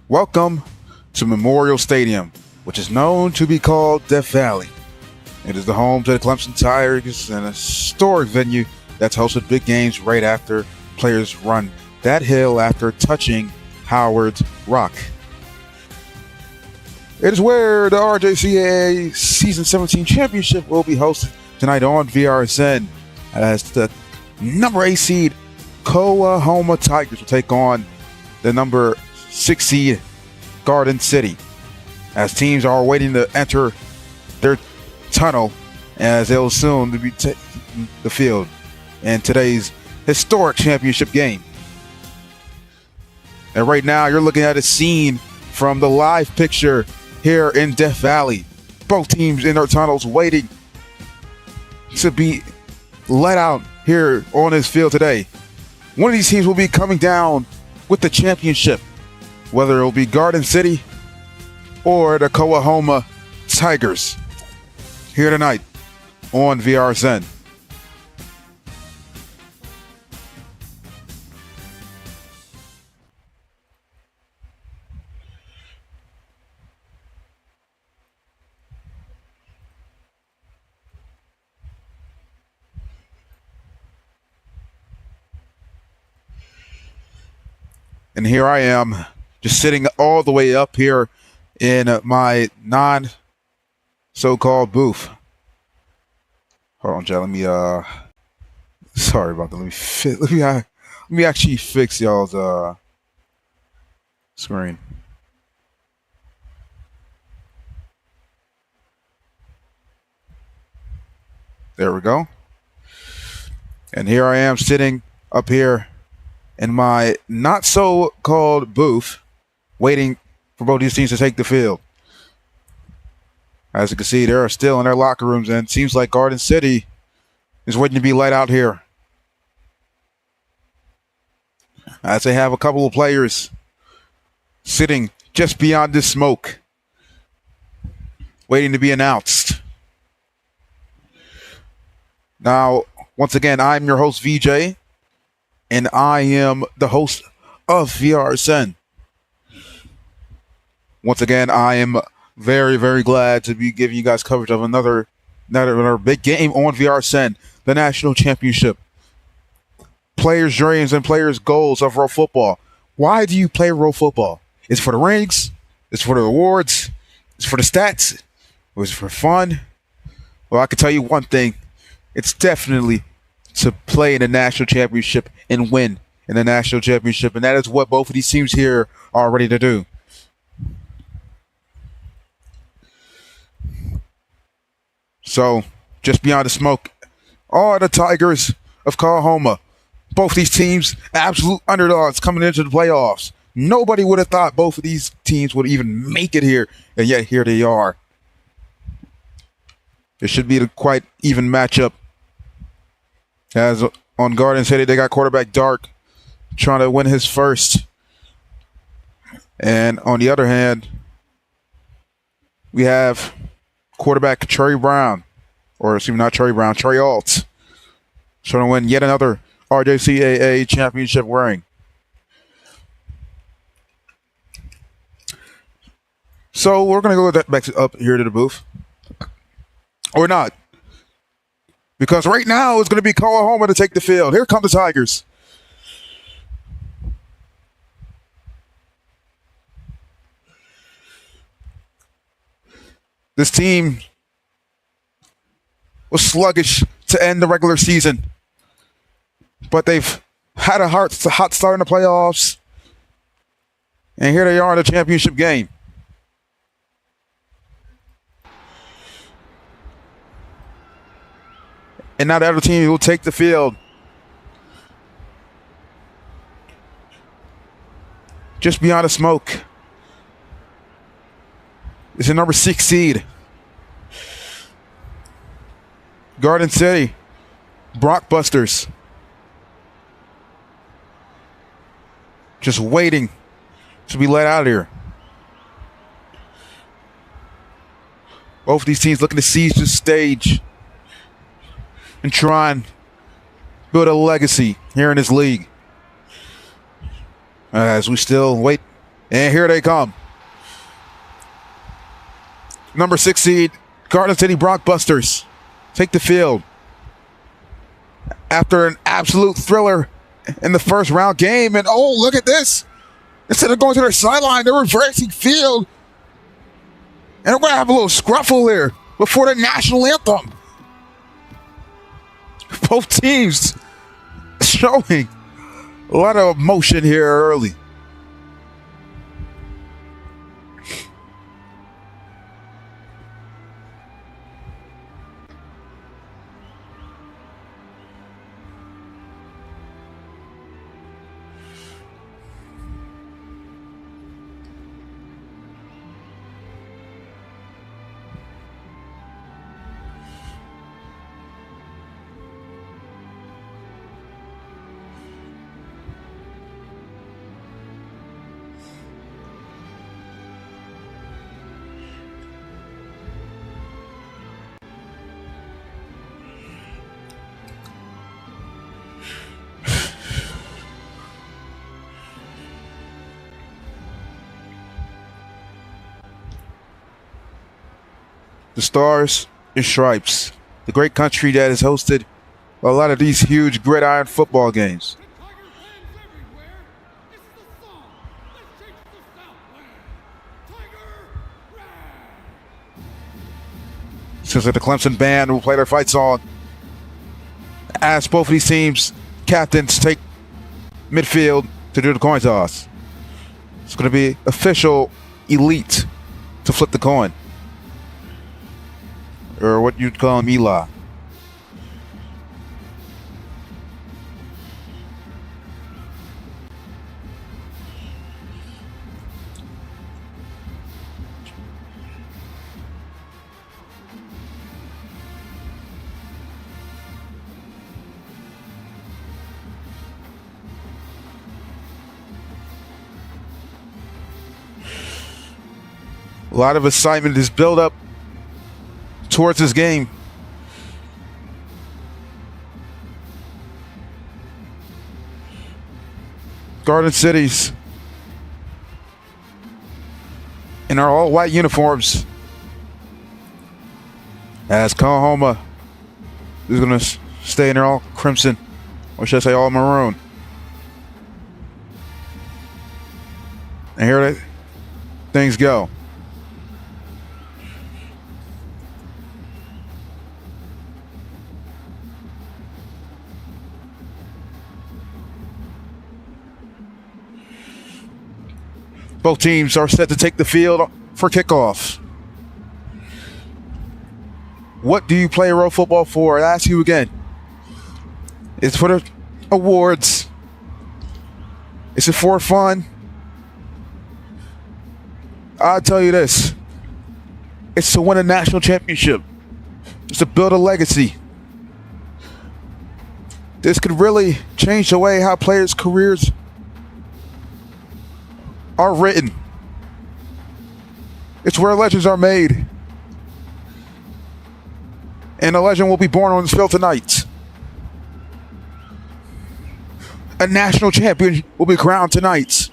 Welcome to Memorial Stadium, which is known to be called Death Valley. It is the home to the Clemson Tigers and a historic venue that's hosted big games right after players run that hill after touching Howard's Rock. It is where the RJCAA Season 17 Championship will be hosted tonight on VRSN as the number 8 seed Coahoma Tigers will take on the number 6 seed Garden City, as teams are waiting to enter their tunnel as they'll soon be taking the field in today's historic championship game. And right now you're looking at a scene from the live picture here in Death Valley. Both teams in their tunnels waiting to be let out here on this field today. One of these teams will be coming down with the championship, whether it will be Garden City or the Coahoma Tigers, here tonight on VRSN. And here I am, just sitting all the way up here in my so-called booth. Hold on, Chad. Let me sorry about that. Let me actually fix y'all's screen. There we go. And here I am sitting up here in my not so called booth, waiting for both these teams to take the field. As you can see, they're still in their locker rooms, and it seems like Garden City is waiting to be let out here, as they have a couple of players sitting just beyond this smoke, waiting to be announced. Now, once again, I'm your host, VJ, and I am the host of VRSN. Once again, I am very, very glad to be giving you guys coverage of another big game on VRSN, the National Championship. Players' dreams and players' goals of road football. Why do you play road football? Is it for the rings? Is it for the awards? Is it for the stats? Or is it for fun? Well, I can tell you one thing. It's definitely to play in the National Championship and win in the National Championship. And that is what both of these teams here are ready to do. So, just beyond the smoke are the Tigers of Coahoma. Both these teams, absolute underdogs coming into the playoffs. Nobody would have thought both of these teams would even make it here, and yet here they are. It should be a quite even matchup. As on Garden City, they got quarterback Dark trying to win his first. And on the other hand, we have quarterback Trey Alt, trying to win yet another RJCAA championship ring. So we're going to go back up here to the booth. Or not. Because right now it's going to be Coahoma to take the field. Here come the Tigers. This team was sluggish to end the regular season, but they've had a hot start in the playoffs, and here they are in the championship game. And now the other team will take the field. Just beyond the smoke is the number 6 seed Garden City Brockbusters. Just waiting to be let out of here. Both of these teams looking to seize the stage and try and build a legacy here in this league. As we still wait And here they come. Number 6 seed, Garden City Blockbusters take the field. After an absolute thriller in the first round game. And oh, look at this. Instead of going to their sideline, they're reversing field. And we're going to have a little scruffle here before the national anthem. Both teams showing a lot of emotion here early. The Stars and Stripes, the great country that has hosted a lot of these huge gridiron football games. Since the Clemson band will play their fight song as both of these teams' captains take midfield to do the coin toss. It's going to be official elite to flip the coin. Or what you'd call him, Eli. A lot of excitement is built up towards this game. Garden Cities in our all-white uniforms, as Coahoma is going to stay in their all crimson, or should I say all maroon. And here things go. Both teams are set to take the field for kickoff. What do you play road football for? I ask you again. It's for the awards. Is it for fun? I'll tell you this. It's to win a national championship. It's to build a legacy. This could really change the way how players' careers are written. It's where legends are made. And a legend will be born on this field tonight. A national champion will be crowned tonight.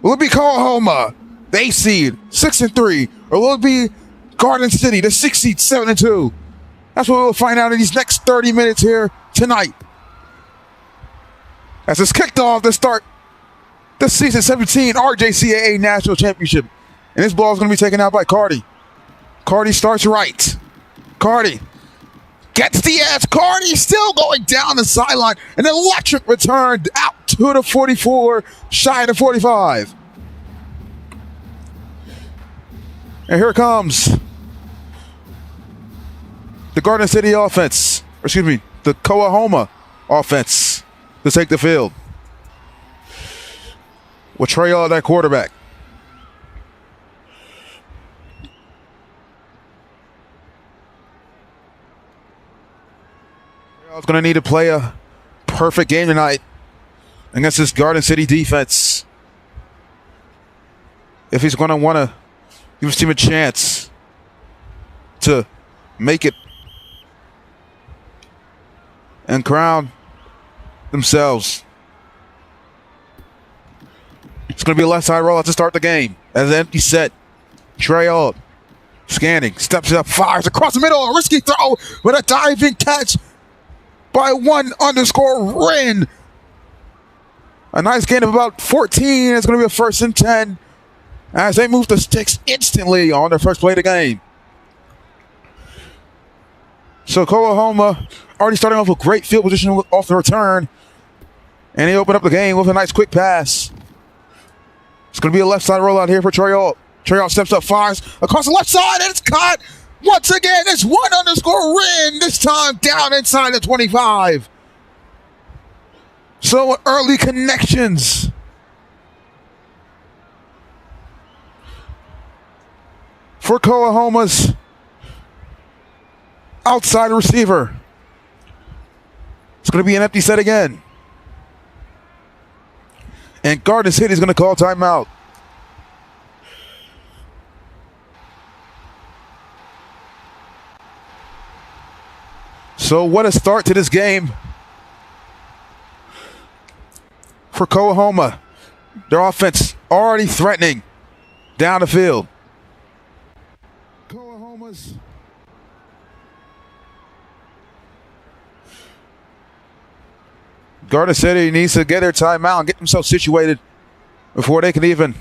Will it be Coahoma, the 8 seed, 6-3, or will it be Garden City, the 6 seed, 7-2? That's what we'll find out in these next 30 minutes here tonight. As it's kicked off to start the season 17 RJCAA National Championship. And this ball is going to be taken out by Cardi. Cardi starts right. Cardi gets the edge. Cardi still going down the sideline. An electric return out to the 44, shy of the 45. And here comes the Garden City offense. Or excuse me, the Coahoma offense to take the field. With Trail at that quarterback. Trail's going to need to play a perfect game tonight against this Garden City defense. If he's going to want to give his team a chance to make it and crown themselves. It's going to be a left side rollout to start the game. As an empty set. Trey Alt scanning, steps up, fires across the middle. A risky throw with a diving catch by _Ren. A nice gain of about 14. It's going to be a 1st and 10 as they move the sticks instantly on their first play of the game. So Coahoma already starting off with great field position off the return. And they open up the game with a nice quick pass. It's going to be a left side rollout here for Trey Alt. Trey Alt steps up, fires across the left side, and it's caught. Once again, it's _Ren. This time down inside the 25. So early connections. For Coahoma's outside receiver. It's going to be an empty set again. And Garden City is going to call timeout. So what a start to this game for Coahoma. Their offense already threatening down the field. Coahoma's Garden City needs to get their timeout and get themselves situated before they can even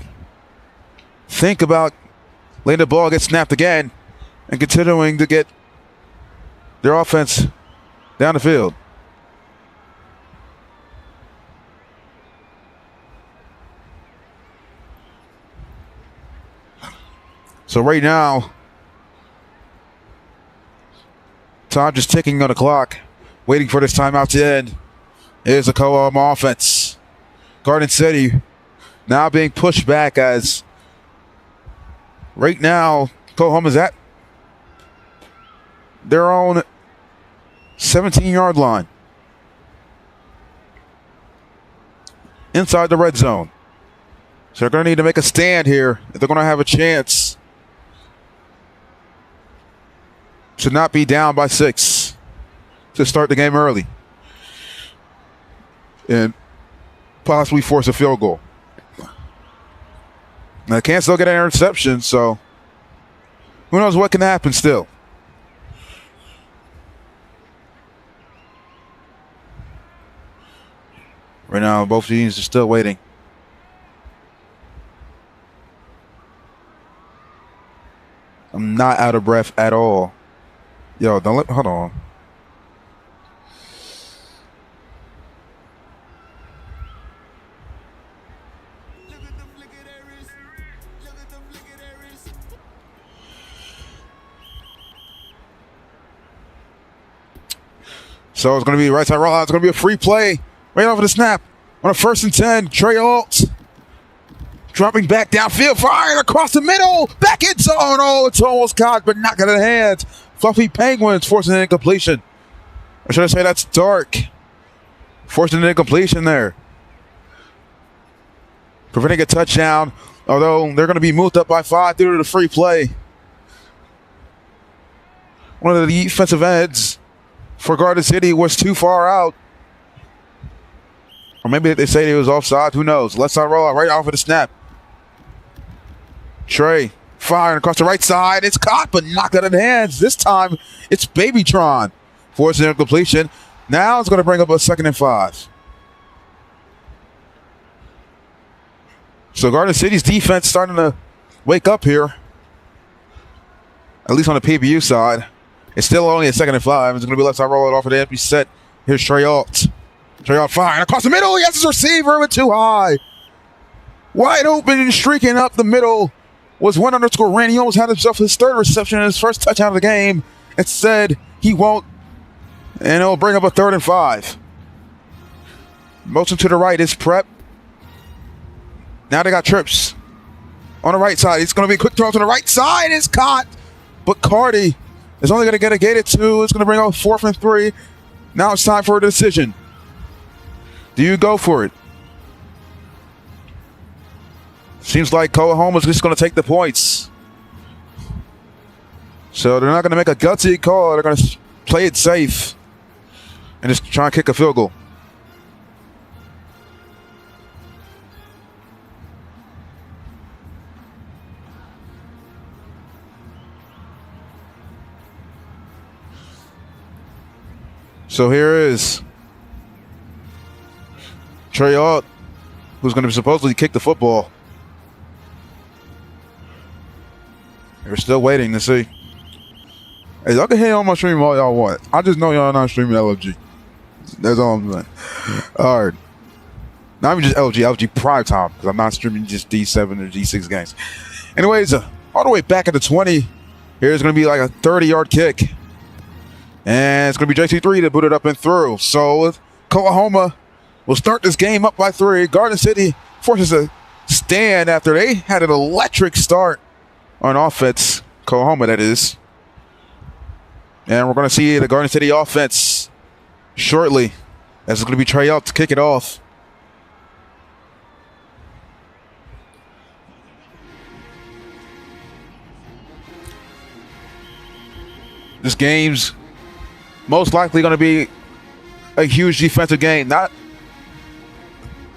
think about letting the ball get snapped again and continuing to get their offense down the field. So right now, time just ticking on the clock, waiting for this timeout to end. Is the Coahoma offense. Garden City now being pushed back as right now Coahoma's at their own 17-yard line. Inside the red zone. So they're going to need to make a stand here if they're going to have a chance to not be down by 6 to start the game early and possibly force a field goal. Now, they can still get an interception, so who knows what can happen still. Right now, both teams are still waiting. I'm not out of breath at all. Yo, hold on. So it's going to be right side rollout. It's going to be a free play right off of the snap on a 1st and 10. Trey Alt dropping back downfield, firing across the middle, back in zone. Oh, it's almost caught, but not got in hands. Fluffy Penguins forcing an incompletion. Or should I say that's Dark forcing an incompletion there, preventing a touchdown. Although they're going to be moved up by 5 due to the free play. One of the defensive ends for Garden City was too far out. Or maybe they say he was offside. Who knows? Left side rollout right off of the snap. Trey firing across the right side. It's caught, but knocked out of hands. This time, it's Babytron forcing an incompletion. Now it's going to bring up a 2nd and 5. So Garden City's defense starting to wake up here. At least on the PBU side. It's still only a 2nd and 5. It's going to be left side rollout off of the empty set. Here's Trey Alt. Trey Alt firing across the middle. He has his receiver, but too high. Wide open and streaking up the middle was _Ren. He almost had himself his 3rd reception and his 1st touchdown of the game. Instead, he won't. And it'll bring up a 3rd and 5. Motion to the right is Prep. Now they got trips on the right side. It's going to be a quick throw to the right side. It's caught. But Cardi is only going to get a gated 2. It's going to bring up 4th and 3. Now it's time for a decision. Do you go for it? Seems like Coahoma's just going to take the points. So they're not going to make a gutsy call. They're going to play it safe and just try and kick a field goal. And just try and kick a field goal. 2 and 1 2 and 1. So here is Trey Alt, who's going to supposedly kick the football. We're still waiting to see. Hey, y'all can hate on my stream all y'all want. I just know y'all not streaming LFG. That's all I'm saying. All right. Not even just LFG prime time, because I'm not streaming just D7 or D6 games. Anyways, all the way back at the 20. Here's going to be like a 30-yard kick. And it's going to be JT3 to boot it up and through. So Coahoma will start this game up by 3. Garden City forces a stand after they had an electric start on offense. Coahoma, that is. And we're going to see the Garden City offense shortly, as it's going to be Trey Alt to kick it off. This game's most likely going to be a huge defensive game. Not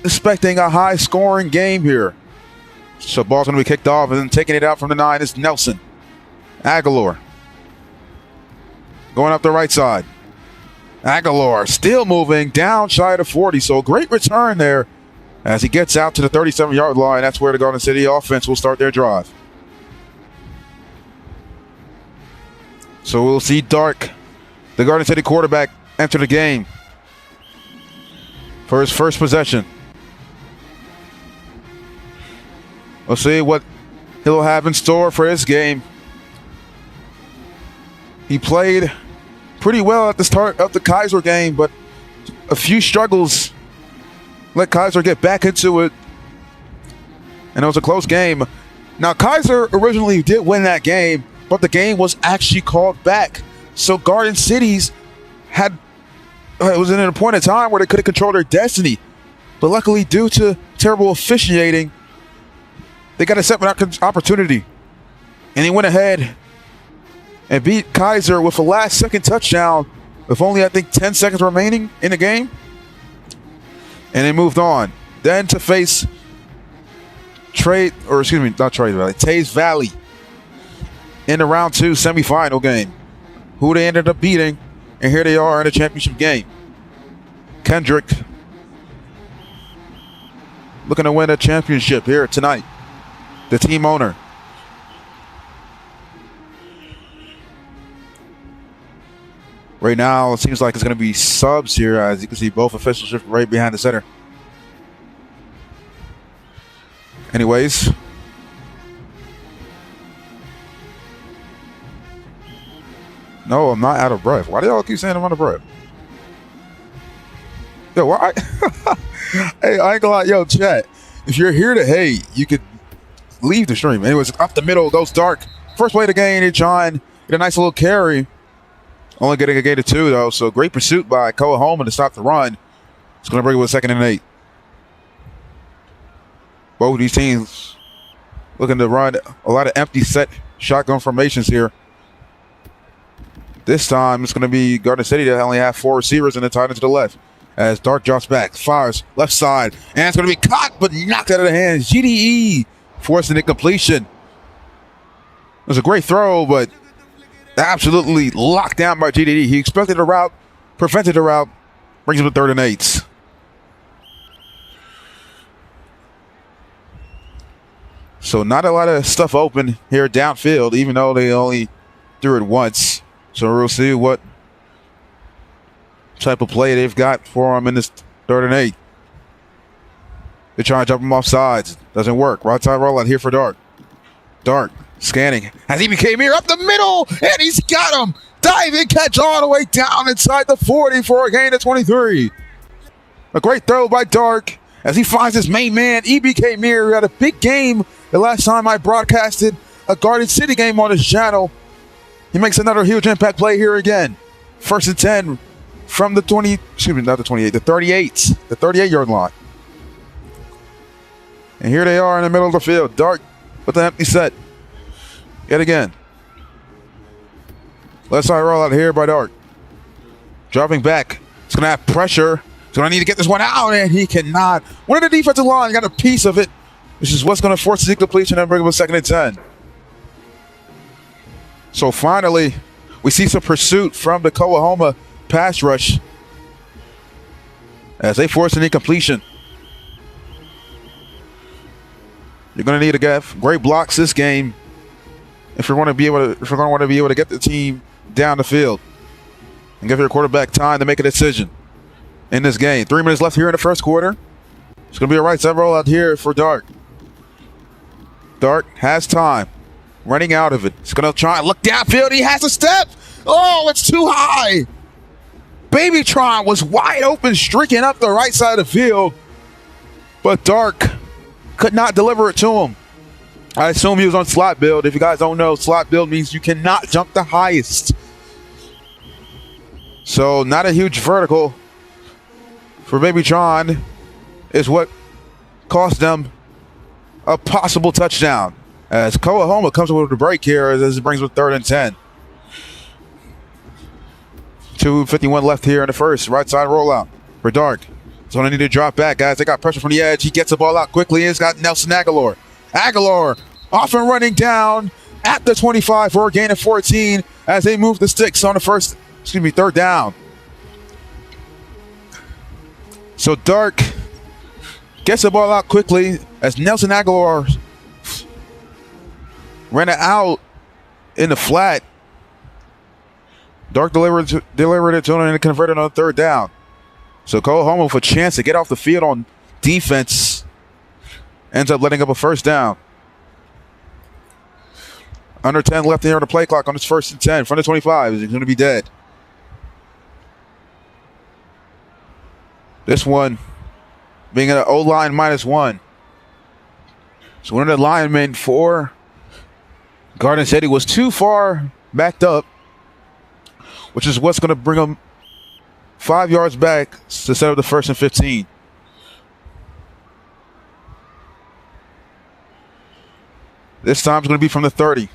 expecting a high-scoring game here. So ball's going to be kicked off, and then taking it out from the 9 is Nelson. Aguilar going up the right side. Aguilar still moving down shy of 40. So great return there as he gets out to the 37-yard line. That's where the Garden City offense will start their drive. So we'll see Dark, the Garden City quarterback, enter the game for his first possession. We'll see what he'll have in store for his game. He played pretty well at the start of the Kaiser game, but a few struggles let Kaiser get back into it. And it was a close game. Now, Kaiser originally did win that game, but the game was actually called back. So Garden City's it was in an appointed time where they could have controlled their destiny. But luckily, due to terrible officiating, they got a second opportunity. And he went ahead and beat Kaiser with a last-second touchdown with only, I think, 10 seconds remaining in the game. And they moved on. Then to face Taze Valley in the round 2 semifinal game, who they ended up beating, and here they are in a championship game. Kendrick looking to win a championship here tonight. The team owner. Right now, it seems like it's going to be subs here, as you can see both officials just right behind the center. Anyways. No, I'm not out of breath. Why do y'all keep saying I'm out of breath? Yo, why? Hey, I ain't gonna lie. Yo, chat. If you're here to hate, you could leave the stream. Anyways, up the middle goes Dark. First play of the game, and John get a nice little carry. Only getting a gain of 2, though. So great pursuit by Coahoma to stop the run. It's going to bring it with 2nd and 8. Both these teams looking to run a lot of empty set shotgun formations here. This time, it's going to be Garden City that only have 4 receivers and the tight end to the left. As Dark drops back, fires left side, and it's going to be caught but knocked out of the hands. GDE forcing the completion. It was a great throw, but absolutely locked down by GDE. He expected a route, prevented a route, brings him to 3rd and 8. So not a lot of stuff open here downfield, even though they only threw it once. So we'll see what type of play they've got for him in this 3rd and 8. They're trying to jump him off sides. Doesn't work. Right side rollout here for Dark. Dark scanning. As he became here up the middle, and he's got him. Diving catch all the way down inside the 40 for a gain of 23. A great throw by Dark as he finds his main man, EBK Mir, who had a big game the last time I broadcasted a Garden City game on his channel. He makes another huge impact play here again. 1st and 10 from the 20, excuse me, not the 28, the 38, the 38-yard line. And here they are in the middle of the field. Dark with the empty set. Yet again. Left side roll out here by Dark. Dropping back. It's going to have pressure. He's going to need to get this one out, and he cannot. One of the defensive line got a piece of it. This is what's going to force the completion and bring him a 2nd and 10. So finally, we see some pursuit from the Coahoma pass rush as they force an incompletion. You're going to need to get great blocks this game if you're going to want to be able to get the team down the field and give your quarterback time to make a decision in this game. 3 minutes left here in the first quarter. It's going to be a right side rollout here for Dark. Dark has time. Running out of it. He's going to try and look downfield. He has a step. Oh, it's too high. Babytron was wide open, streaking up the right side of the field. But Dark could not deliver it to him. I assume he was on slot build. If you guys don't know, slot build means you cannot jump the highest. So not a huge vertical for Babytron is what cost them a possible touchdown. As Coahoma comes up with a break here as it brings with 3rd and 10. 2:51 left here in the first. Right side rollout for Dark. So they need to drop back, guys. They got pressure from the edge. He gets the ball out quickly. He's got Nelson Aguilar. Aguilar off and running down at the 25 for a gain of 14 as they move the sticks on the 3rd down. So Dark gets the ball out quickly as Nelson Aguilar ran it out in the flat. Dark delivered it to him and converted on 3rd down. So Coahoma with a chance to get off the field on defense ends up letting up a 1st down. Under 10 left here on the play clock on this 1st and 10 from the 25. He's going to be dead. This one being an O-line -1. So one of the linemen for Garden City was too far backed up, which is what's going to bring them 5 yards back to set up the 1st and 15. This time it's going to be from the 30.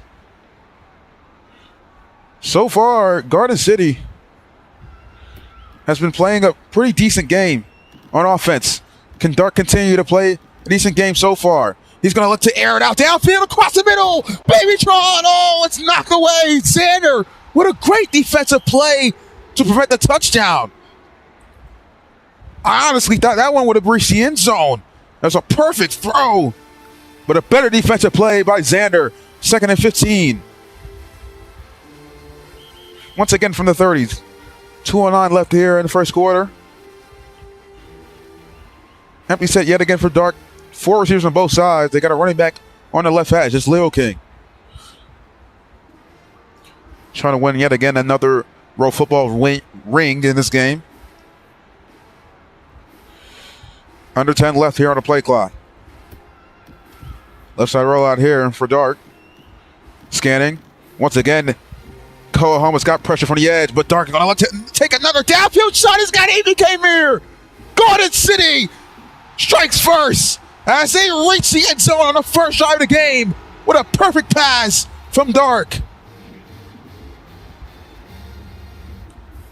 So far, Garden City has been playing a pretty decent game on offense. Can Dark continue to play a decent game so far? He's going to look to air it out downfield across the middle. Babytron, oh, it's knocked away. Xander, what a great defensive play to prevent the touchdown. I honestly thought that one would have reached the end zone. That was a perfect throw, but a better defensive play by Xander. 2nd and 15. Once again from the 30s. 2:09 left here in the first quarter. Empty set yet again for Dark. 4 receivers on both sides. They got a running back on the left hash. It's Leo King. Trying to win yet again another road football ring in this game. Under 10 left here on the play clock. Left side rollout here for Dark. Scanning. Once again, Coahoma's got pressure from the edge, but Dark is going to take another downfield shot. He's got ABK Mirror. Garden City strikes first as they reach the end zone on the first drive of the game with a perfect pass from Dark.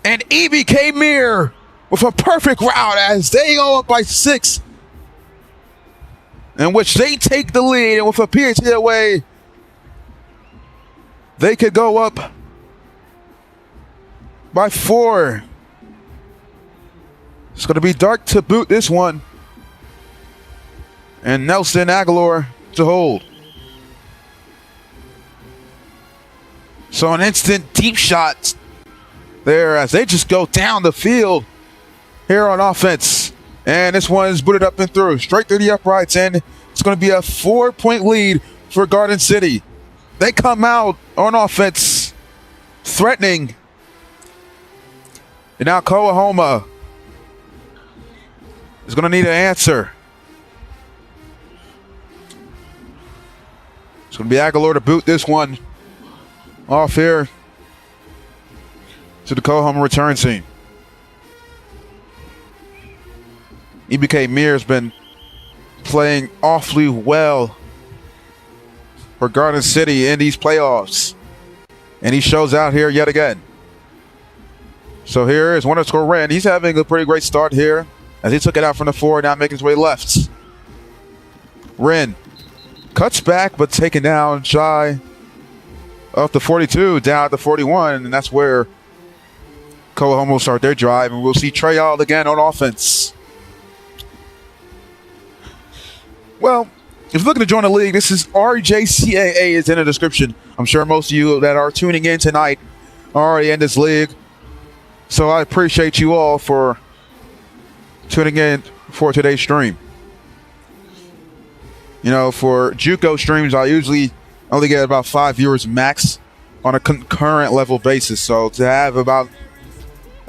And EBK Mirror with a perfect route as they go up by 6, in which they take the lead, and with a PAT away, they could go up by 4. It's going to be Dark to boot this one, and Nelson Aguilar to hold. So an instant deep shot there as they just go down the field here on offense. And this one is booted up and through, straight through the uprights, and it's going to be a 4-point lead for Garden City. They come out on offense threatening. And now Coahoma is going to need an answer. It's going to be Aguilar to boot this one off here to the Coahoma return team. EBK Mir has been playing awfully well for Garden City in these playoffs, and he shows out here yet again. So here is one score Wren. He's having a pretty great start here as he took it out from the 4, now making his way left. Wren cuts back, but taken down shy of the 42, down at the 41, and that's where Coahoma will start their drive, and we'll see Trey Ald again on offense. Well, if you're looking to join the league, this is RJCAA is in the description. I'm sure most of you that are tuning in tonight are already in this league. So I appreciate you all for tuning in for today's stream. You know, for JUCO streams, I usually only get about 5 viewers max on a concurrent level basis. So to have about,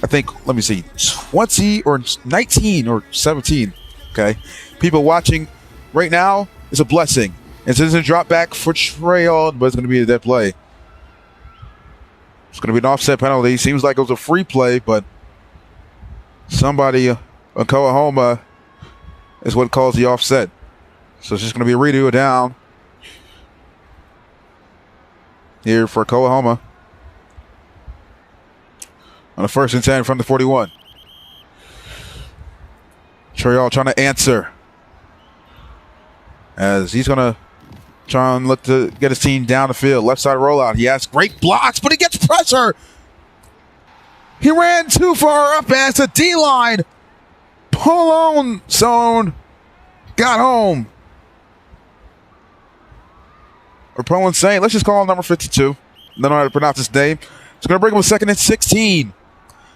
I think, let me see, 20 or 19 or 17, okay, people watching right now is a blessing. It's a drop back for Trail, but it's going to be a dead play. It's going to be an offset penalty. Seems like it was a free play, but somebody in Coahoma is what calls the offset. So it's just going to be a redo down here for Coahoma on a 1st and 10 from the 41. Trail trying to answer as he's going to try and look to get his team down the field. Left side rollout. He has great blocks, but he gets pressure. He ran too far up as the D-line. Pull on zone. Got home. Or Poland Saint. Let's just call him number 52. I don't know how to pronounce his name. It's going to bring him a 2nd and 16.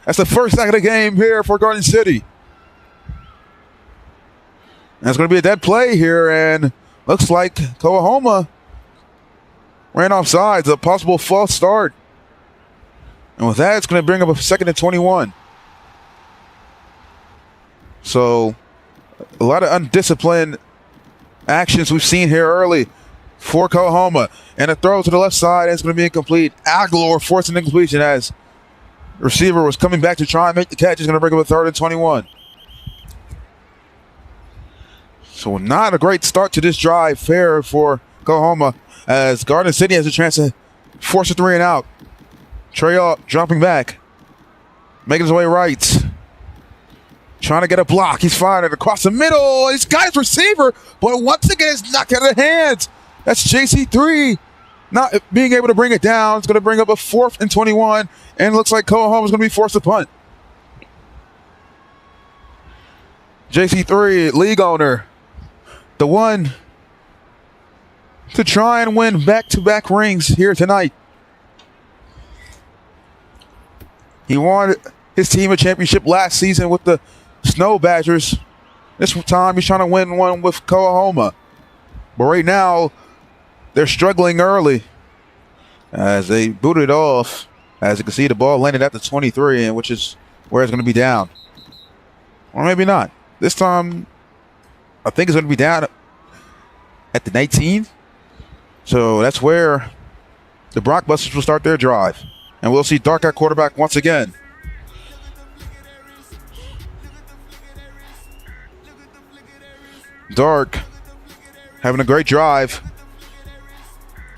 That's the first sack of the game here for Garden City. And it's going to be a dead play here, and looks like Coahoma ran off sides. A possible false start. And with that, it's going to bring up a 2nd and 21. So, a lot of undisciplined actions we've seen here early for Coahoma. And a throw to the left side, and it's going to be incomplete. Aguilar forcing incompletion as receiver was coming back to try and make the catch. He's going to bring up a 3rd and 21. So not a great start to this drive fair for Coahoma as Garden City has a chance to force a 3 and out. Trey dropping back, making his way right. Trying to get a block. He's firing it across the middle. He's got his receiver, but once again, it's knocked out of the hands. That's JC3 not being able to bring it down. It's going to bring up a 4th and 21, and it looks like Coahoma is going to be forced to punt. JC3, league owner, the one to try and win back-to-back rings here tonight. He won his team a championship last season with the Snow Badgers. This time he's trying to win one with Coahoma. But right now, they're struggling early as they booted off. As you can see, the ball landed at the 23, and which is where it's going to be down. Or maybe not. This time, I think it's going to be down at the 19. So that's where the Brockbusters will start their drive. And we'll see Dark at quarterback once again. Dark having a great drive.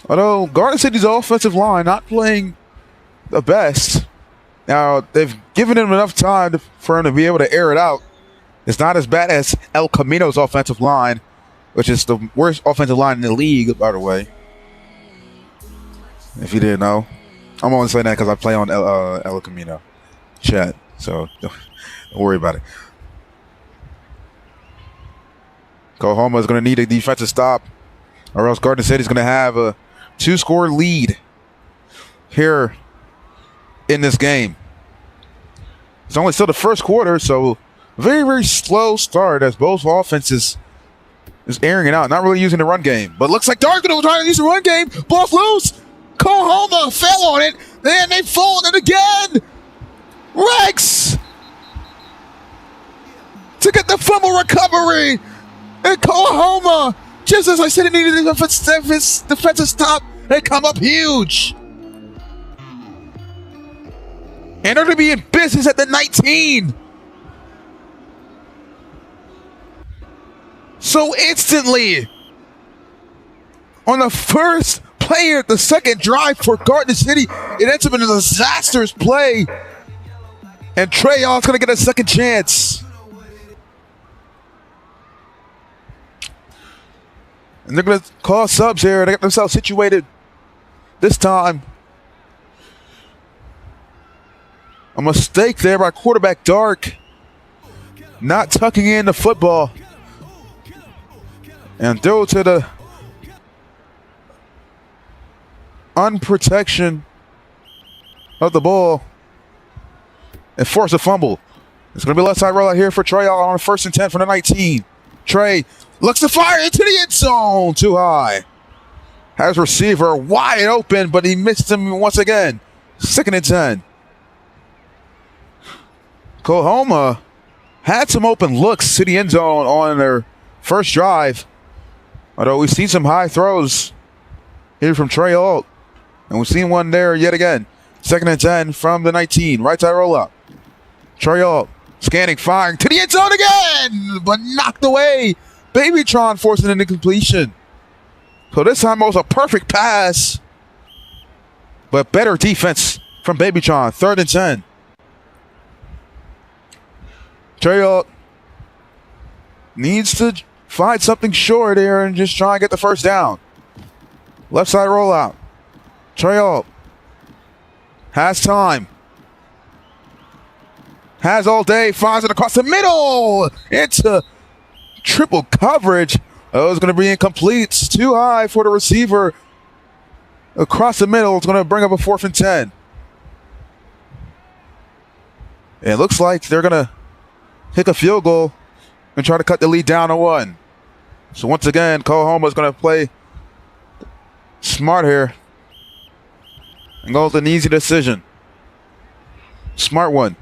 Although Garden City's offensive line not playing the best. Now, they've given him enough time for him to be able to air it out. It's not as bad as El Camino's offensive line, which is the worst offensive line in the league, by the way. If you didn't know. I'm only saying that because I play on El Camino chat, so don't worry about it. Coahoma is going to need a defensive stop, or else Garden City is going to have a 2-score lead here in this game. It's only still the first quarter, so very, very slow start as both offenses is airing it out, not really using the run game. But looks like Dark's going to try to use the run game. Ball's loose. Coahoma fell on it. Then they folded again. Rex to get the fumble recovery. And Coahoma, just as I said, it needed a defensive stop. They come up huge. And they're going to be in business at the 19. So instantly, on the first play, the second drive for Garden City, it ends up in a disastrous play. And Trey Young's going to get a second chance. And they're going to call subs here. They got themselves situated this time. A mistake there by quarterback Dark. Not tucking in the football. And due to the unprotection of the ball, and force a fumble. It's going to be left side rollout here for Trey on 1st and 10 from the 19. Trey looks to fire into the end zone. Too high. Has receiver wide open, but he missed him once again. 2nd and 10. Coahoma had some open looks to the end zone on their first drive. Although we've seen some high throws here from Trey Alt. And we've seen one there yet again. 2nd and 10 from the 19. Right side rollout. Trey Alt scanning, firing to the end zone again, but knocked away. Babytron forcing an incompletion. So this time it was a perfect pass, but better defense from Babytron. 3rd and 10. Trey Alt needs to find something short here and just try and get the first down. Left side rollout. Trey Alt has time. Has all day, finds it across the middle into triple coverage. Oh, it's going to be incomplete. It's too high for the receiver. Across the middle, it's going to bring up a 4th and 10. And it looks like they're going to kick a field goal and try to cut the lead down to 1. So once again, Coahoma is going to play smart here and go with an easy decision. Smart one.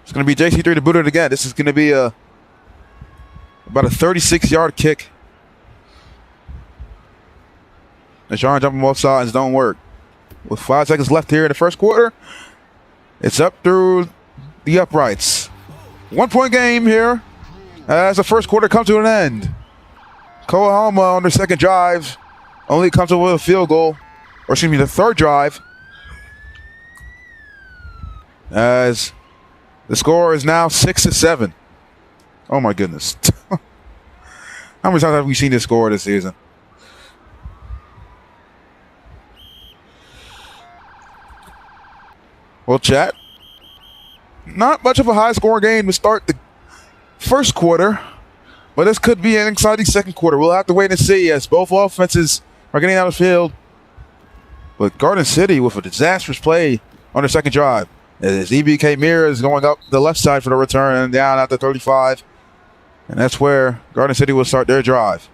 It's going to be JC3 to boot it again. This is going to be about a 36-yard kick. They're trying to jump on both sides. Don't work. With 5 seconds left here in the first quarter, it's up through the uprights. 1-point game here as the first quarter comes to an end. Coahoma on their second drive only comes up with a field goal. Or excuse me, the third drive. As the score is now 6-7. Oh my goodness. How many times have we seen this score this season? Well, chat, not much of a high-scoring game to start the first quarter, but this could be an exciting second quarter. We'll have to wait and see as both offenses are getting out of the field. But Garden City with a disastrous play on their second drive. As EBK Mirror is going up the left side for the return and down at the 35. And that's where Garden City will start their drive.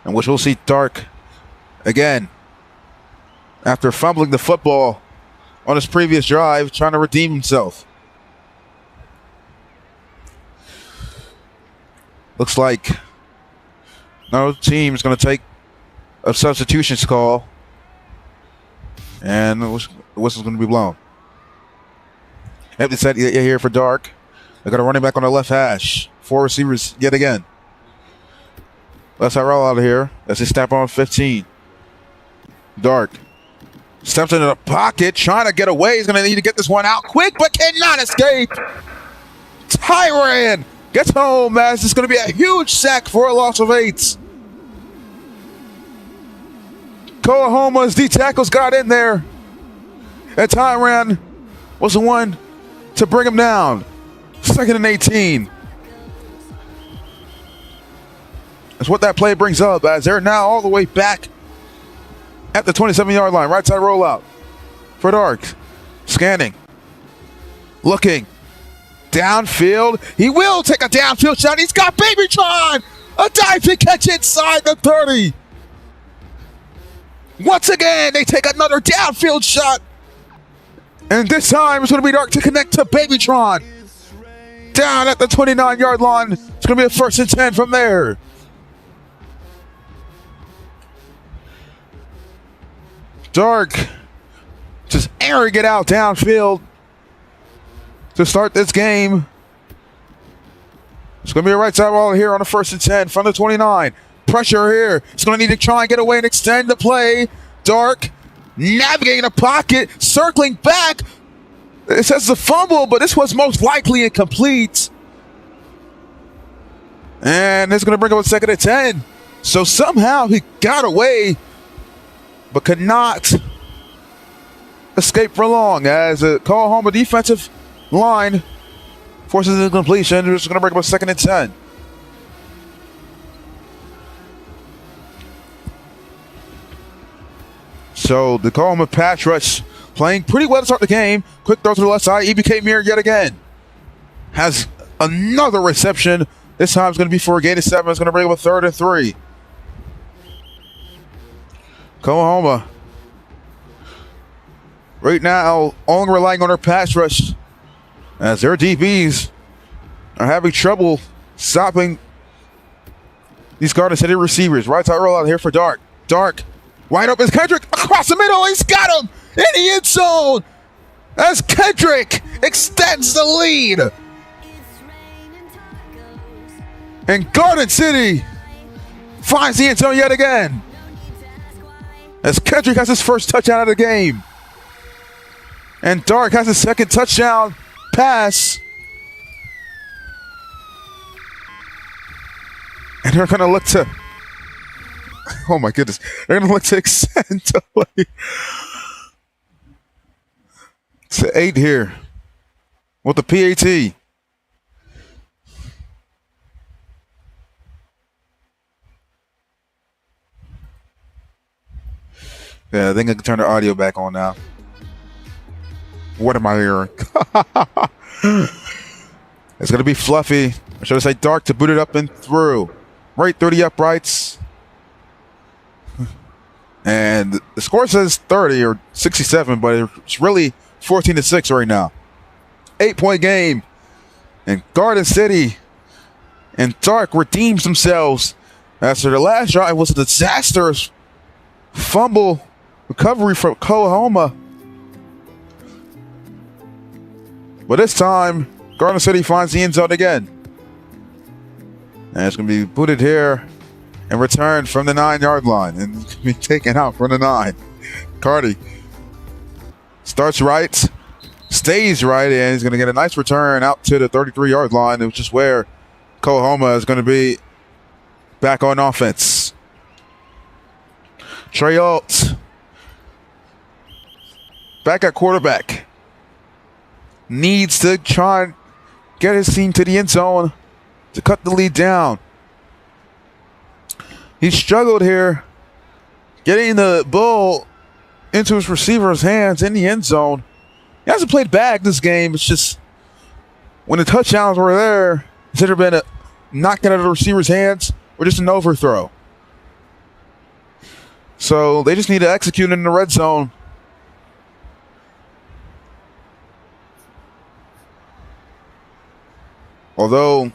And which we'll see Dark again after fumbling the football on his previous drive, trying to redeem himself. Looks like no team is going to take a substitutions call. And the whistle's going to be blown. Empty set here for Dark. They got a running back on the left hash. 4 receivers yet again. Let's roll out of here. That's his step on 15. Dark steps into the pocket, trying to get away. He's going to need to get this one out quick, but cannot escape. Tyran gets home as it's going to be a huge sack for a loss of 8. Coahoma's D tackles got in there. And Tyran was the one to bring him down. 2nd and 18. That's what that play brings up as they're now all the way back at the 27-yard line. Right side rollout for Dark. Scanning. Looking. Downfield. He will take a downfield shot. He's got Babytron. A diving catch inside the 30. Once again, they take another downfield shot. And this time, it's going to be Dark to connect to Babytron. Down at the 29-yard line. It's going to be a 1st and 10 from there. Dark just airing it out downfield to start this game. It's going to be a right side ball here on the 1st and 10 from the 29. Pressure here. It's going to need to try and get away and extend the play. Dark navigating the pocket, circling back. It says a fumble, but this was most likely incomplete. And it's going to bring up a 2nd and 10. So somehow he got away, but could not escape for long as the Coahoma defensive line forces incompletion. It's going to bring up a 2nd and 10. So the Coahoma pass rush playing pretty well to start the game. Quick throw to the left side. EBK Mir yet again has another reception. This time it's going to be for a gain of 7. It's going to bring up a 3rd and 3. Coahoma right now only relying on their pass rush as their DBs are having trouble stopping these Garden City receivers. Right side rollout here for Dark. Dark wide open. Kendrick across the middle. He's got him in the end zone as Kendrick extends the lead. And Garden City finds the end zone yet again as Kendrick has his first touchdown of the game. And Dark has his second touchdown pass. And they're going to look to, oh my goodness, they're going to look to extend to 8 here with the PAT. Yeah, I think I can turn the audio back on now. What am I hearing? It's going to be Fluffy, or should I say Dark, to boot it up and through. Right through the uprights. And the score says 30 or 67, but it's really 14-6 right now. 8-point game. And Garden City and Dark redeems themselves after the last drive was a disastrous fumble recovery from Coahoma. But this time, Garden City finds the end zone again. And it's going to be booted here and returned from the 9-yard line. And it's going to be taken out from the 9. Cardi starts right, stays right, and he's going to get a nice return out to the 33-yard line, which is where Coahoma is going to be back on offense. Trey Alt back at quarterback. Needs to try and get his team to the end zone to cut the lead down. He struggled here getting the ball into his receiver's hands in the end zone. He hasn't played bad this game. It's just when the touchdowns were there, it's either been a knocked out of the receiver's hands or just an overthrow. So they just need to execute in the red zone. Although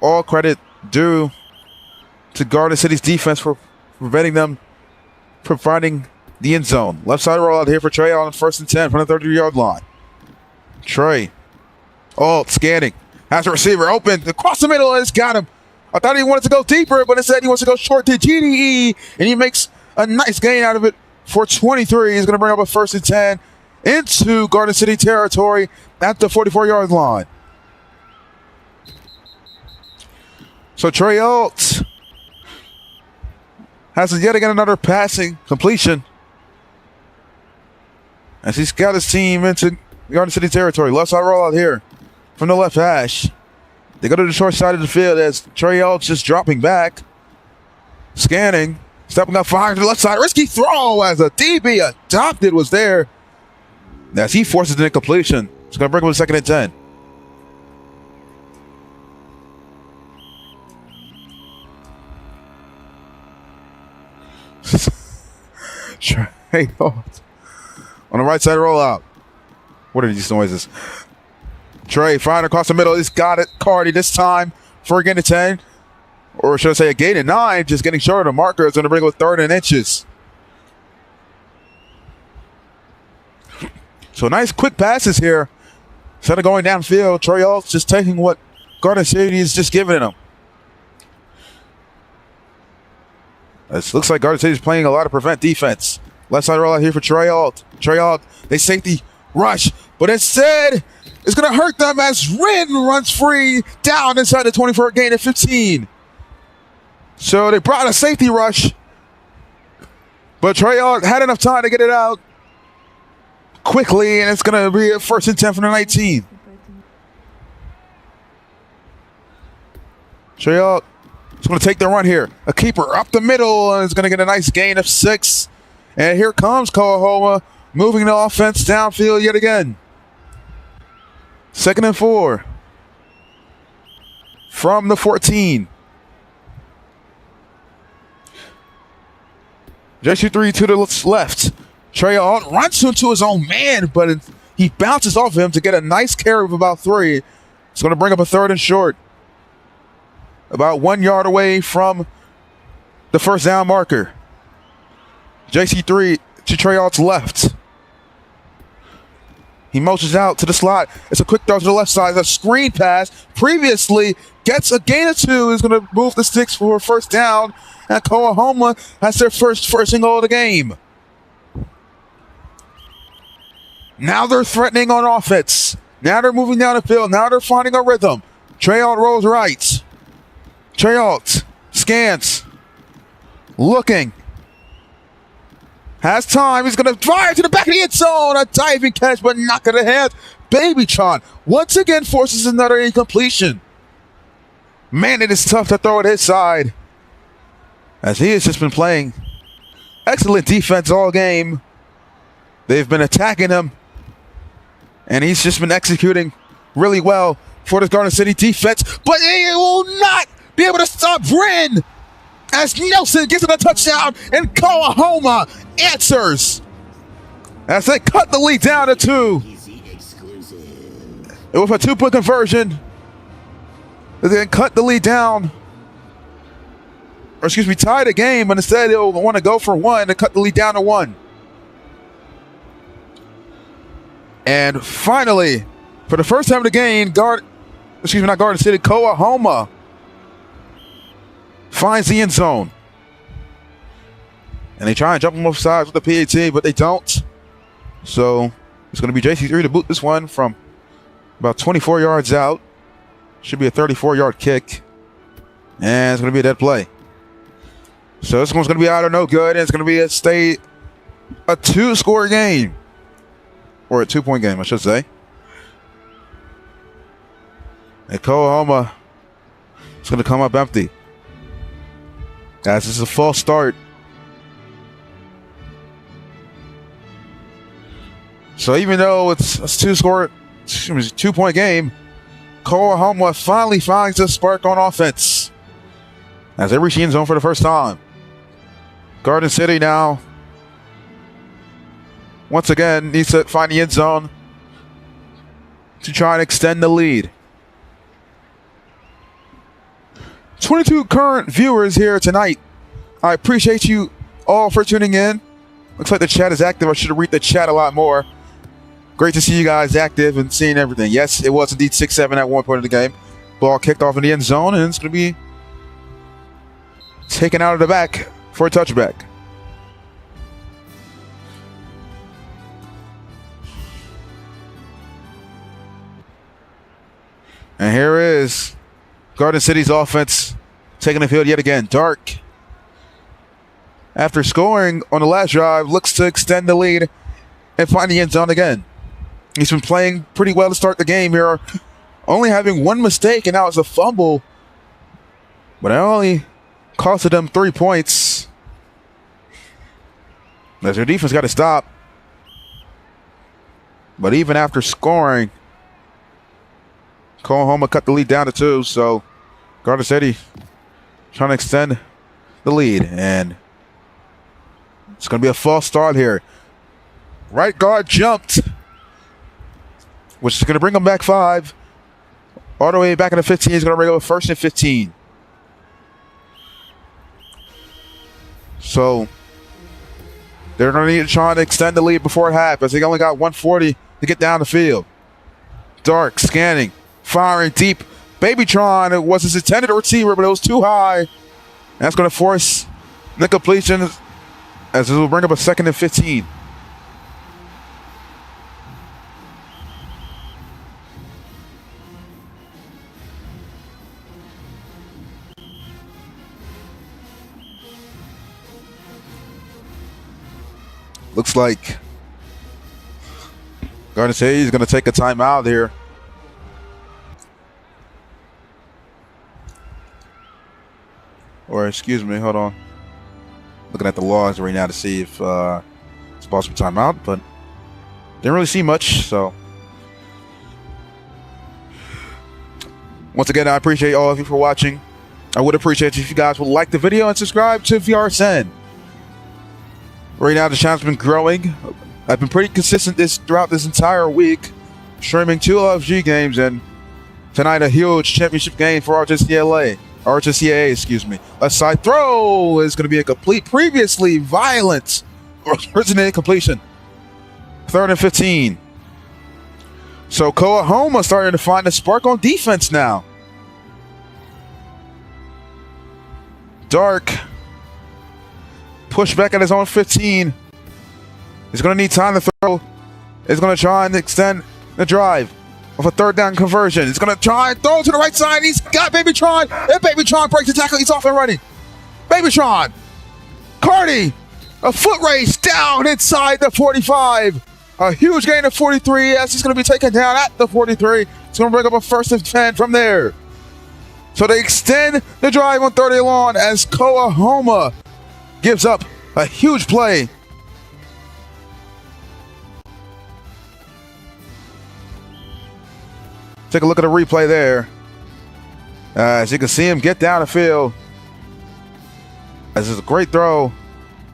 all credit due to Garden City's defense for preventing them from finding the end zone. Left side rollout here for Trey on 1st and 10 from the 30-yard line. Trey. Scanning. Has a receiver open across the middle and it's got him. I thought he wanted to go deeper, but instead he wants to go short to GDE, and he makes a nice gain out of it for 23. He's going to bring up a 1st and 10 into Garden City territory at the 44-yard line. So Trey Alt has yet again another passing completion as he's got his team into Garden City territory. Left side rollout here from the left hash. They go to the short side of the field as Trey Alt just dropping back. Scanning. Stepping up, firing to the left side. Risky throw as a DB adopted was there. As he forces an incompletion. It's going to bring him to 2nd and 10. Trey Alt on the right side rollout. What are these noises? Trey firing across the middle. He's got it. Cardi this time for a gain of 10. Or should I say a gain of 9. Just getting short of the marker. It's going to bring up 3rd and inches. So nice quick passes here. Instead of going downfield, Trey Alt's just taking what Garden City is just giving him. It looks like Garden City is playing a lot of prevent defense. Left side rollout here for Trey Alt. Trey Alt, they safety rush, but instead it's going to hurt them as Rin runs free down inside the 24, gain of 15. So they brought a safety rush, but Trey Alt had enough time to get it out quickly, and it's going to be a 1st and 10 from the 19. Trey Alt is going to take the run here. A keeper up the middle, and it's going to get a nice gain of 6. And here comes Coahoma moving the offense downfield yet again. 2nd and 4 from the 14. JC3 to the left. Trey Alt runs into his own man, but he bounces off him to get a nice carry of about 3. It's going to bring up a 3rd and short. About 1 yard away from the first down marker. JC3 to Trey Alt's left. He motions out to the slot. It's a quick throw to the left side. A screen pass. Previously gets a gain of 2. He's going to move the sticks for a first down. And Coahoma has their first and goal of the game. Now they're threatening on offense. Now they're moving down the field. Now they're finding a rhythm. Trey Alt rolls right. Trey Alt scans. Looking. Has time. He's going to fire to the back of the end zone. A diving catch, but not going to hit. Babytron once again forces another incompletion. Man, it is tough to throw at his side, as he has just been playing excellent defense all game. They've been attacking him, and he's just been executing really well for this Garden City defense. But he will not be able to stop Bryn, as Nelson gets it a touchdown, and Coahoma answers as they cut the lead down to 2. With a 2-point conversion, they then cut the lead down, or excuse me, tie the game, but instead they'll want to go for 1 and cut the lead down to 1. And finally, for the first time in the game, Garden City, Coahoma finds the end zone. And they try and jump on both sides with the PAT, but they don't. So it's going to be JC3 to boot this one from about 24 yards out. Should be a 34-yard kick. And it's going to be a dead play. So this one's going to be out or no good. And it's going to be a 2-score game. Or a 2-point game, I should say. And Coahoma is going to come up empty, as this is a false start. So even though it's a 2-point game, Coahoma finally finds a spark on offense, as they reach the end zone for the first time. Garden City now, once again, needs to find the end zone to try and extend the lead. 22 current viewers here tonight. I appreciate you all for tuning in. Looks like the chat is active. I should have read the chat a lot more. Great to see you guys active and seeing everything. Yes, it was indeed 6-7 at one point of the game. Ball kicked off in the end zone, and it's going to be taken out of the back for a touchback. And here is Garden City's offense taking the field yet again. Dark, after scoring on the last drive, looks to extend the lead and find the end zone again. He's been playing pretty well to start the game here, only having 1 mistake, and now it's a fumble. But it only costed them 3 points, as their defense got to stop. But even after scoring, Coahoma cut the lead down to 2, so Garden City trying to extend the lead, and it's going to be a false start here. Right guard jumped, which is going to bring them back 5. All the way back in the 15. He's going to bring up a 1st and 15. So they're going to need to try to extend the lead before it happens. They only got 140 to get down the field. Dark scanning, firing deep. Babytron, it was his intended receiver, but it was too high. And that's going to force the completion, as it will bring up a 2nd and 15. Looks like Garden City is going to take a timeout here. Or excuse me, hold on. Looking at the logs right now to see if it's possible timeout, but didn't really see much. So once again, I appreciate all of you for watching. I would appreciate it if you guys would like the video and subscribe to VRSN. Right now, the channel's been growing. I've been pretty consistent throughout this entire week, streaming 2 LFG games, and tonight a huge championship game for RJCAA, excuse me. A side throw is going to be a complete, previously violent originated completion. 3rd and 15. So Coahoma starting to find a spark on defense now. Dark push back at his own 15. He's going to need time to throw. He's going to try and extend the drive of a 3rd down conversion. He's going to try and throw to the right side. He's got Babytron. And Babytron breaks the tackle. He's off and running. Babytron. Cardi. A foot race down inside the 45. A huge gain of 43 as he's going to be taken down at the 43. It's going to bring up a 1st and 10 from there. So they extend the drive on 30 long as Coahoma gives up a huge play. Take a look at the replay there. As you can see him get down the field. This is a great throw.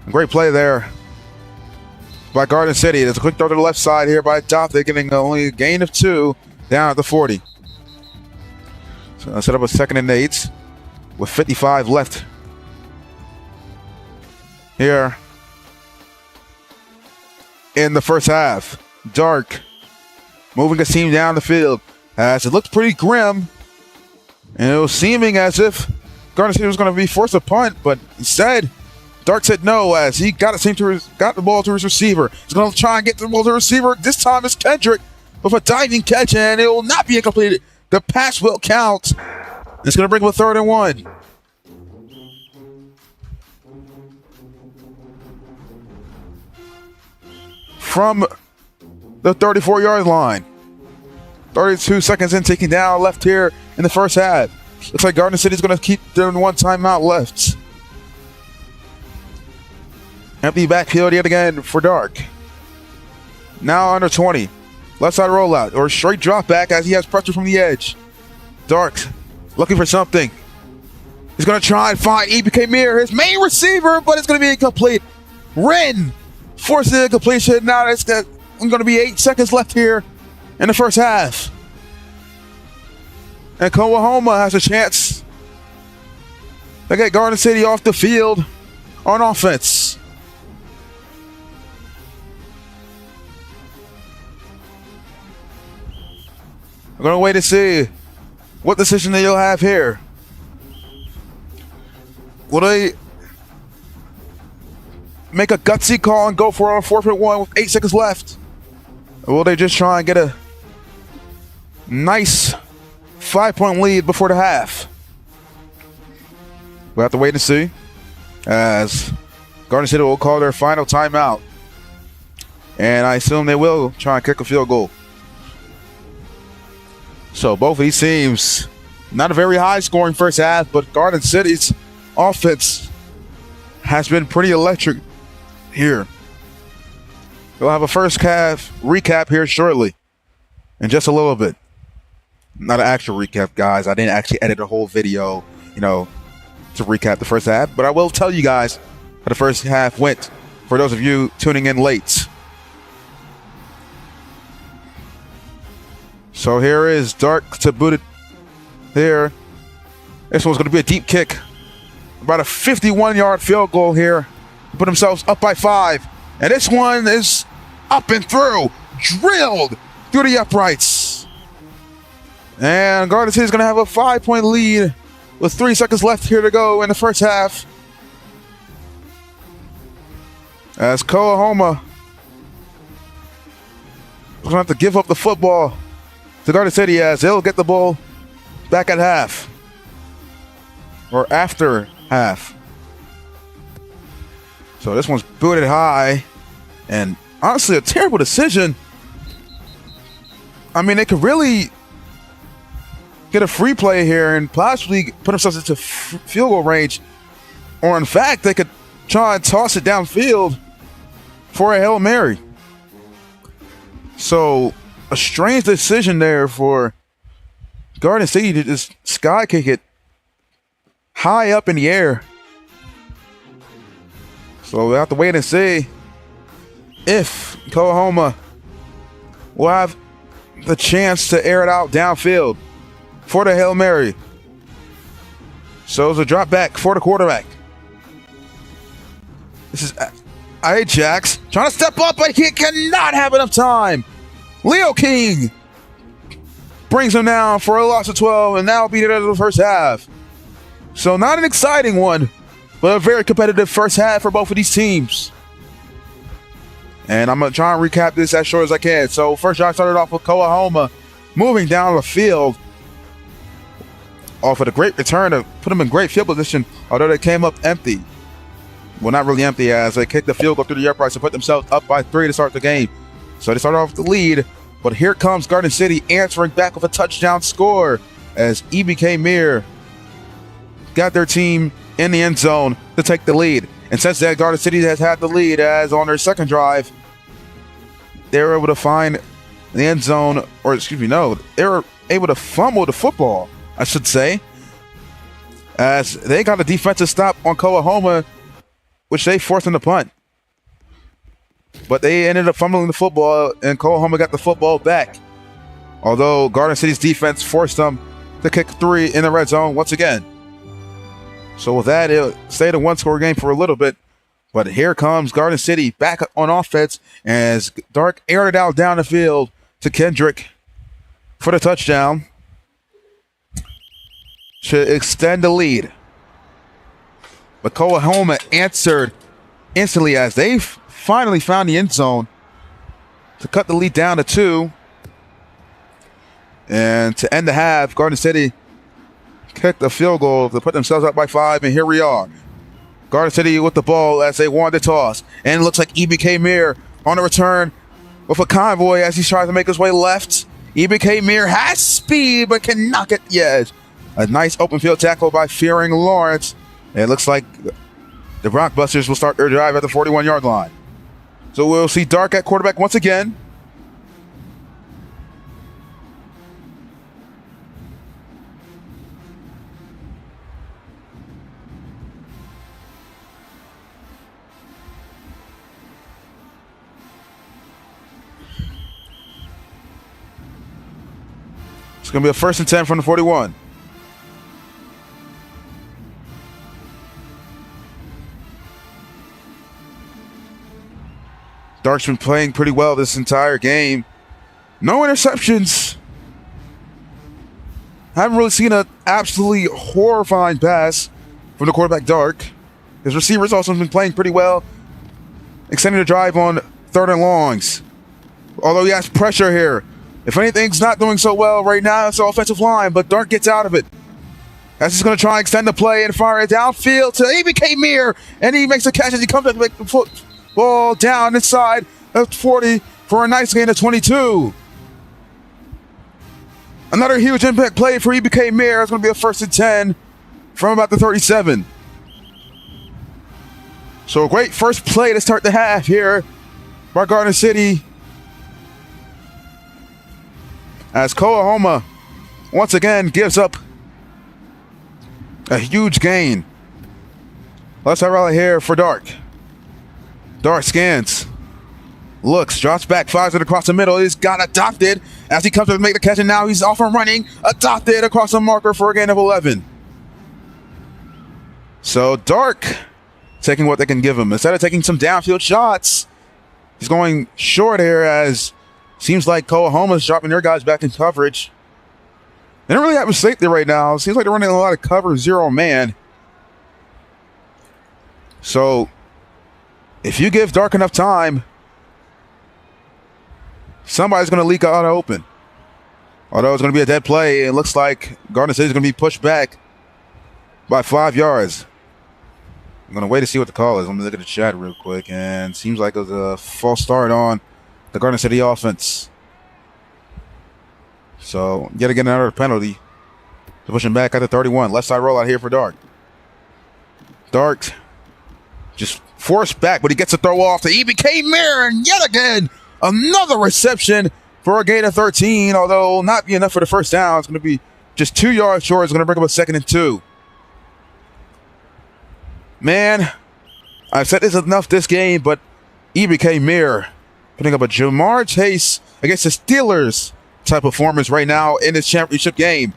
A great play there by Garden City. There's a quick throw to the left side here by Top. They're getting only a gain of 2 down at the 40. So I'll set up a 2nd and 8 with 55 left. Here in the first half. Dark moving his team down the field as it looked pretty grim. And it was seeming as if Garden City was going to be forced to punt, but instead, Dark said no as he got the ball to his receiver. He's going to try and get the ball to the receiver. This time it's Kendrick with a diving catch, and it will not be incompleted. The pass will count. It's going to bring up a 3rd and 1. From the 34-yard line. 32 seconds in, taking down left here in the first half. Looks like Garden City's going to keep their 1 timeout left. Empty backfield yet again for Dark. Now under 20. Left side rollout or straight drop back as he has pressure from the edge. Dark looking for something. He's going to try and find EBK Mir, his main receiver, but it's going to be incomplete. Wren forces the incompletion. Now it's going to be 8 seconds left here in the first half. And Coahoma has a chance to get Garden City off the field on offense. We're going to wait to see what decision they'll have here. Will they make a gutsy call and go for a 4th and 1 with 8 seconds left? Or will they just try and get a nice 5-point lead before the half? We'll have to wait and see as Garden City will call their final timeout. And I assume they will try and kick a field goal. So both of these teams, not a very high scoring first half, but Garden City's offense has been pretty electric here. We'll have a first half recap here shortly in just a little bit. Not an actual recap, guys. I didn't actually edit a whole video, to recap the first half, but I will tell you guys how the first half went for those of you tuning in late. So here is Dark to boot it here. This one's going to be a deep kick. About a 51-yard field goal here. Put themselves up by 5. And this one is up and through. Drilled through the uprights. And Garden City is going to have a 5-point lead with 3 seconds left here to go in the first half. As Coahoma is going to have to give up the football to Garden City as they'll get the ball back at half. Or after half. So this one's booted high. And honestly, a terrible decision. I mean, they could really get a free play here and possibly put themselves into field goal range. Or in fact, they could try and toss it downfield for a Hail Mary. So a strange decision there for Garden City to just sky kick it high up in the air. So we'll have to wait and see if Coahoma will have the chance to air it out downfield for the Hail Mary. So it's a drop back for the quarterback. This is Ajax trying to step up, but he cannot have enough time. Leo King brings him down for a loss of 12, and now beat it out of the first half. So not an exciting one, but a very competitive first half for both of these teams. And I'm going to try and recap this as short as I can. So first drive started off with Coahoma moving down the field off of a great return to put them in great field position, although they came up empty. Well, not really empty, as they kicked the field goal through the uprights to put themselves up by 3 to start the game. So they started off with the lead, but here comes Garden City answering back with a touchdown score as EBK Mir got their team in the end zone to take the lead. And since that, Garden City has had the lead, as on their second drive, they were able to find the end zone, or excuse me, no, they were able to fumble the football, I should say, as they got a defensive stop on Coahoma, which they forced them to punt. But they ended up fumbling the football, and Coahoma got the football back. Although Garden City's defense forced them to kick 3 in the red zone once again. So with that, it stayed a one-score game for a little bit. But here comes Garden City back on offense as Dark aired it out down the field to Kendrick for the touchdown to extend the lead. But Coahoma answered instantly as they finally found the end zone to cut the lead down to 2. And to end the half, Garden City kicked a field goal to put themselves up by 5, and here we are. Garden City with the ball as they won the toss. And it looks like EBK Mir on the return with a convoy as he tries to make his way left. EBK Mir has speed but cannot get the edge. A nice open field tackle by Fearing Lawrence. And it looks like the Rockbusters will start their drive at the 41-yard line. So we'll see Dark at quarterback once again. It's going to be a 1st and 10 from the 41. Dark's been playing pretty well this entire game. No interceptions. Haven't really seen an absolutely horrifying pass from the quarterback, Dark. His receivers also been playing pretty well, extending the drive on 3rd and longs. Although he has pressure here. If anything's not doing so well right now, it's the offensive line, but Dark gets out of it. As he's going to try and extend the play and fire it downfield to EBK Mir, and he makes a catch as he comes up to make the football down inside of 40 for a nice gain of 22. Another huge impact play for EBK Mir. It's going to be a 1st and 10 from about the 37. So a great first play to start the half here by Garden City, as Coahoma once again gives up a huge gain. Let's have right here for Dark. Dark scans, looks, drops back, fires it across the middle. He's got adopted as he comes to make the catch, and now he's off and running. Adopted across the marker for a gain of 11. So Dark taking what they can give him. Instead of taking some downfield shots, he's going short here, as seems like Coahoma's dropping their guys back in coverage. They don't really have a safety right now. Seems like they're running a lot of cover 0 man. So if you give Dark enough time, somebody's going to leak out open. Although it's going to be a dead play, it looks like Garden City is going to be pushed back by 5 yards. I'm going to wait to see what the call is. Let me look at the chat real quick. And it seems like it was a false start on the Garden City offense. So, yet again, another penalty to push him back at the 31. Left side rollout here for Dark. Dark just forced back, but he gets a throw off to EBK Mirror, and yet again, another reception for a gain of 13, although not be enough for the first down. It's going to be just 2 yards short. It's going to bring up a 2nd and 2. Man, I've said this enough this game, but EBK Mirror putting up a Jamar Chase against the Steelers type performance right now in this championship game.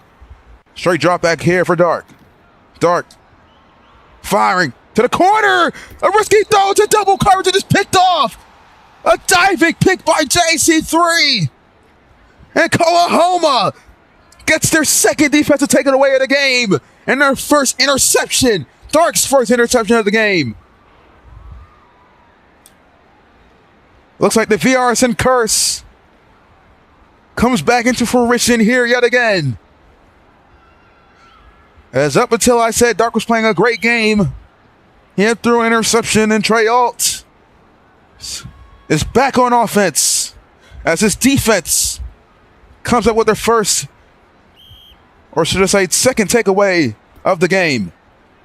Straight drop back here for Dark. Dark firing to the corner. A risky throw to double coverage and is picked off. A diving pick by JC3. And Coahoma gets their 2nd defensive taken away of the game and their first interception. Dark's first interception of the game. Looks like the VRSN curse comes back into fruition here yet again. As up until I said Dark was playing a great game, he had threw an interception, and Trey Alt is back on offense as his defense comes up with their first, or should I say 2nd takeaway of the game.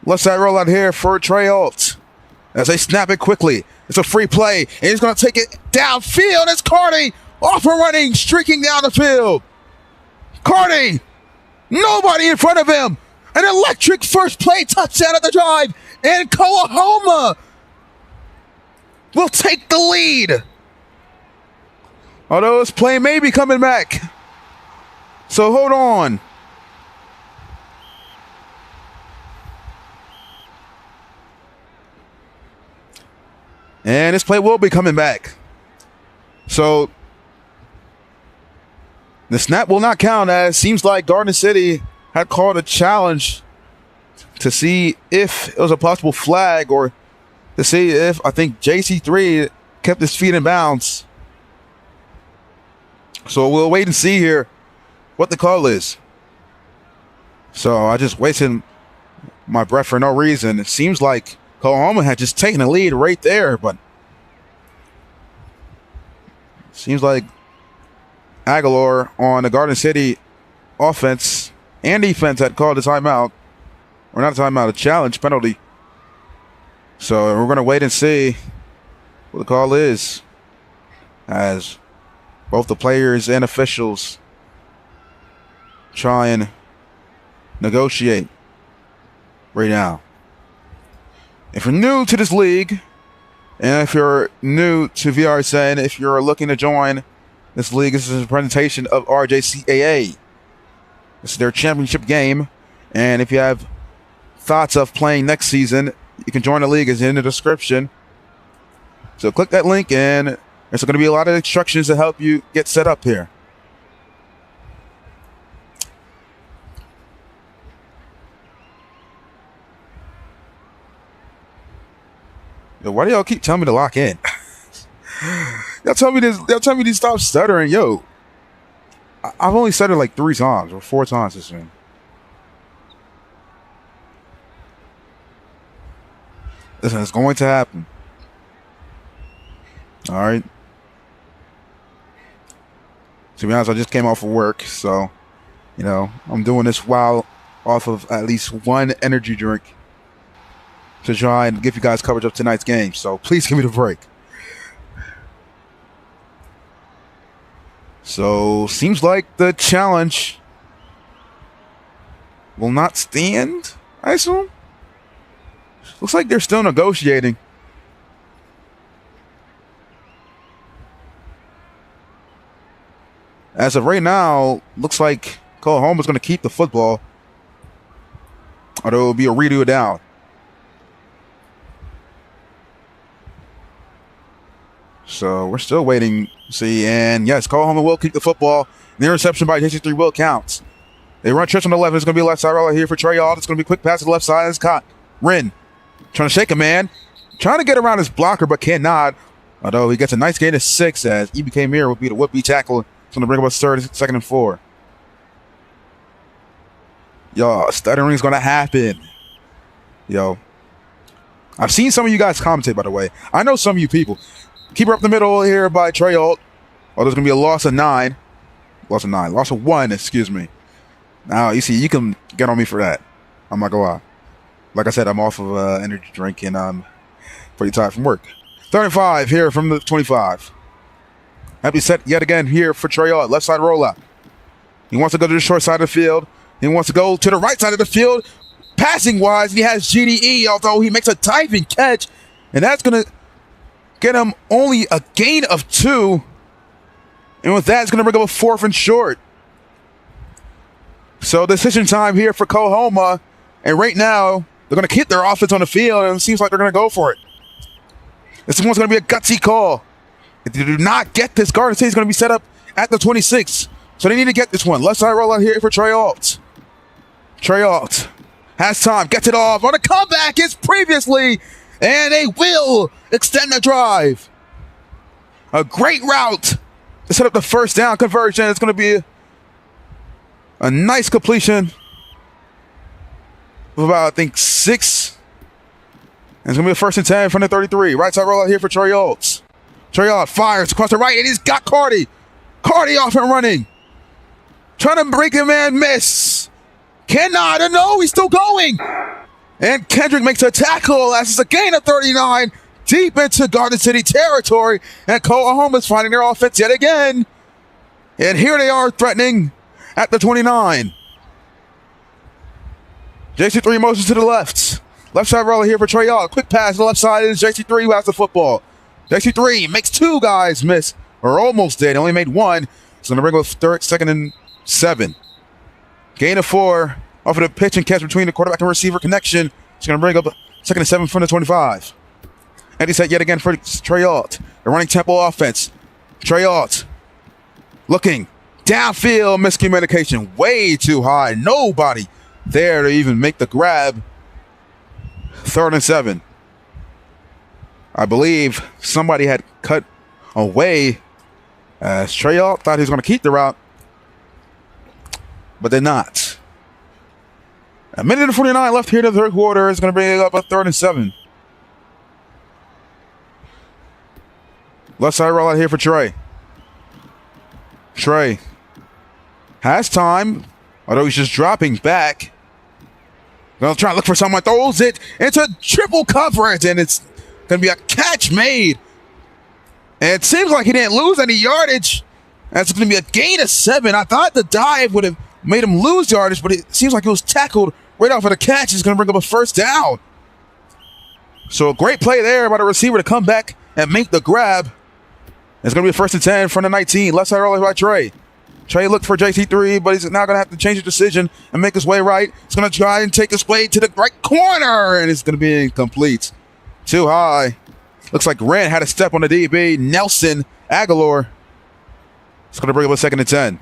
Left side rollout here for Trey Alt as they snap it quickly. It's a free play, and he's going to take it downfield. It's Cardi off and running, streaking down the field. Cardi, nobody in front of him. An electric first play touchdown of the drive, and Coahoma will take the lead. Although this play may be coming back. So hold on. And this play will be coming back. So the snap will not count, as it seems like Garden City had called a challenge to see if it was a possible flag, or to see if, I think, JC3 kept his feet in bounds. So we'll wait and see here what the call is. So I just wasted my breath for no reason. It seems like Coahoma had just taken the lead right there, but it seems like Aguilar on the Garden City offense and defense had called a timeout. Or not a timeout, a challenge penalty. So we're going to wait and see what the call is, as both the players and officials try and negotiate right now. If you're new to this league, and if you're new to VRSN, if you're looking to join this league, this is a presentation of RJCAA. This is their championship game, and if you have thoughts of playing next season, you can join the league. It's in the description. So click that link, and there's going to be a lot of instructions to help you get set up here. Yo, why do y'all keep telling me to lock in? Y'all tell me this. Y'all tell me to stop stuttering. Yo, I've only stuttered like 3 times or 4 times this game. Listen, it's going to happen. All right. To be honest, I just came off of work, so I'm doing this while off of at least one energy drink to try and give you guys coverage of tonight's game. So please give me the break. So seems like the challenge will not stand, I assume. Looks like they're still negotiating. As of right now, looks like Coahoma's going to keep the football, although it will be a redo down. So we're still waiting to see. And yes, Coahoma will keep the football. The interception by JC3 will count. They run trips on the left. It's going to be a left side roller here for Trey Alt. It's going to be a quick pass to the left side. It's caught. Rin trying to shake a man. Trying to get around his blocker, but cannot. Although he gets a nice gain of 6, as EBK Mirror will be the would-be tackle. It's going to bring up a 2nd and 4. Yo, stuttering is going to happen. Yo. I've seen some of you guys commentate, by the way. I know some of you people. Keeper up the middle here by Trey Alt. Oh, there's going to be a loss of 9. Loss of 1, excuse me. Now, you see, you can get on me for that. I'm not going to lie. Like I said, I'm off of energy drink, and Pretty tired from work. 35 here from the 25. Happy set yet again here for Trey Ault. Left side rollout. He wants to go to the short side of the field. He wants to go to the right side of the field. Passing wise, he has GDE, although he makes a diving catch. And that's going to get him only a gain of 2. And with that, it's going to bring up a 4th and short. So decision time here for Coahoma. And right now, they're going to keep their offense on the field. And it seems like they're going to go for it. This one's going to be a gutsy call. If they do not get this, Garden State is going to be set up at the 26. So they need to get this one. Left side rollout here for Trey Ault. Trey Ault has time, gets it off on a comeback as previously, and they will extend the drive. A great route to set up the first down conversion. It's going to be a nice completion of about, I think, 6. And it's going to be a 1st and 10 from the 33. Right side rollout here for Trey Ault. Trey Ault fires across the right, and he's got Cardi. Cardi off and running. Trying to break him and miss. Cannot, and no, he's still going. And Kendrick makes a tackle as it's a gain of 39 deep into Garden City territory. And Coahoma's finding their offense yet again. And here they are threatening at the 29. JC3 motions to the left. Left side roller here for Trey Ault. Quick pass to the left side is JC3 who has the football. JC3 makes 2 guys miss, or almost did. Only made 1. So going to bring up 2nd and 7. Gain of 4 off of the pitch and catch between the quarterback and receiver connection. It's going to bring up 2nd and 7 from the 25. And he set yet again for Trey Ault. The running tempo offense. Trey Ault looking downfield, miscommunication way too high. Nobody there to even make the grab. 3rd and 7. I believe somebody had cut away as Trey Ault thought he was going to keep the route, but they're not. A minute and 49 left here in the third quarter. Is going to bring up a 3rd and 7. Left side rollout here for Trey. Trey has time, although he's just dropping back. Going to try to look for someone, throws it into triple coverage, and it's going to be a catch made. And it seems like he didn't lose any yardage. That's going to be a gain of 7. I thought the dive would have made him lose yardage, but it seems like he was tackled right off of the catch. He's going to bring up a 1st down. So a great play there by the receiver to come back and make the grab. It's going to be a 1st and 10 from the 19. Left side rolling by Trey. Trey looked for JT3, but he's now going to have to change the decision and make his way right. He's going to try and take his way to the right corner, and it's going to be incomplete. Too high. Looks like Grant had a step on the DB. Nelson Aguilar. It's going to bring up a 2nd and 10.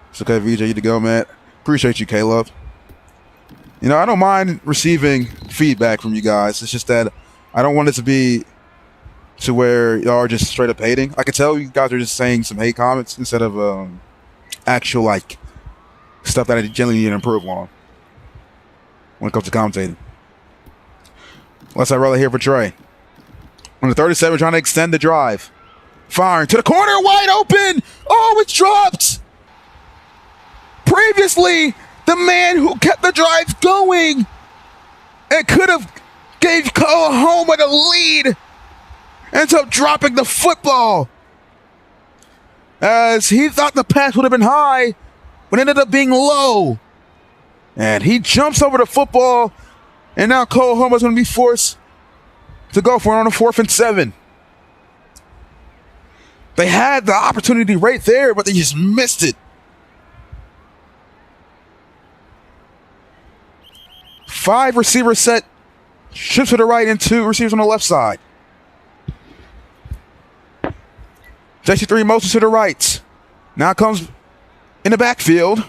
It's okay, VJ, you to go, man. Appreciate you, Caleb. You know, I don't mind receiving feedback from you guys. It's just that I don't want it to be to where y'all are just straight up hating. I can tell you guys are just saying some hate comments instead of actual, like, stuff that I generally need to improve on when it comes to commentating. Let's roll it here for Trey. On the 37, trying to extend the drive. Firing to the corner, wide open. Oh, it's dropped. Previously, the man who kept the drive going and could have gave Coahoma the lead ends up dropping the football as he thought the pass would have been high, but ended up being low. And he jumps over the football, and now Coahoma's going to be forced to go for it on a 4th and 7. They had the opportunity right there, but they just missed it. 5 receivers set, shifts to the right, and 2 receivers on the left side. JC3 motions to the right. Now comes in the backfield.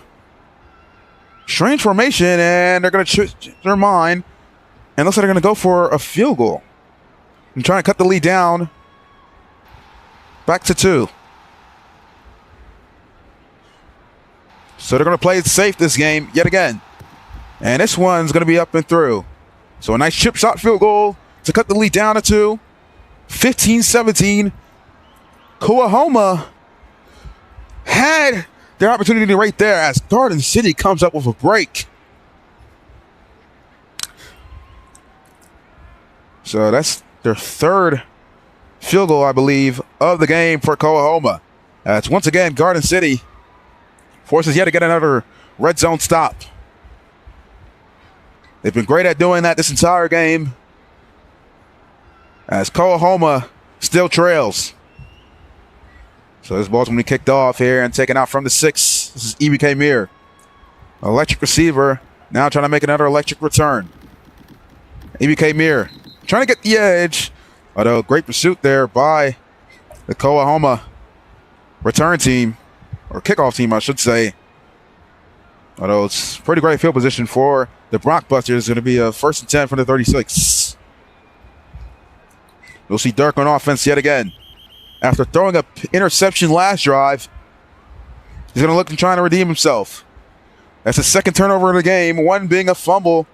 Strange formation, and they're going to change their mind. And looks like they're going to go for a field goal. And trying to cut the lead down. Back to 2. So they're going to play it safe this game yet again. And this one's going to be up and through. So a nice chip shot field goal to cut the lead down to 2. 15-17. Coahoma had their opportunity right there as Garden City comes up with a break. So that's their third field goal, I believe, of the game for Coahoma. As once again, Garden City forces yet to get another red zone stop. They've been great at doing that this entire game, as Coahoma still trails. So this ball's going to be kicked off here and taken out from the 6. This is EBK Mir. Electric receiver, now trying to make another electric return. EBK Mir trying to get the edge. Although great pursuit there by the Coahoma return team, or kickoff team, I should say. Although it's pretty great field position for the Blockbusters. It's going to be a 1st and 10 from the 36. We'll see Dirk on offense yet again. After throwing an interception last drive, he's going to look and try to redeem himself. That's the second turnover of the game, one being a fumble,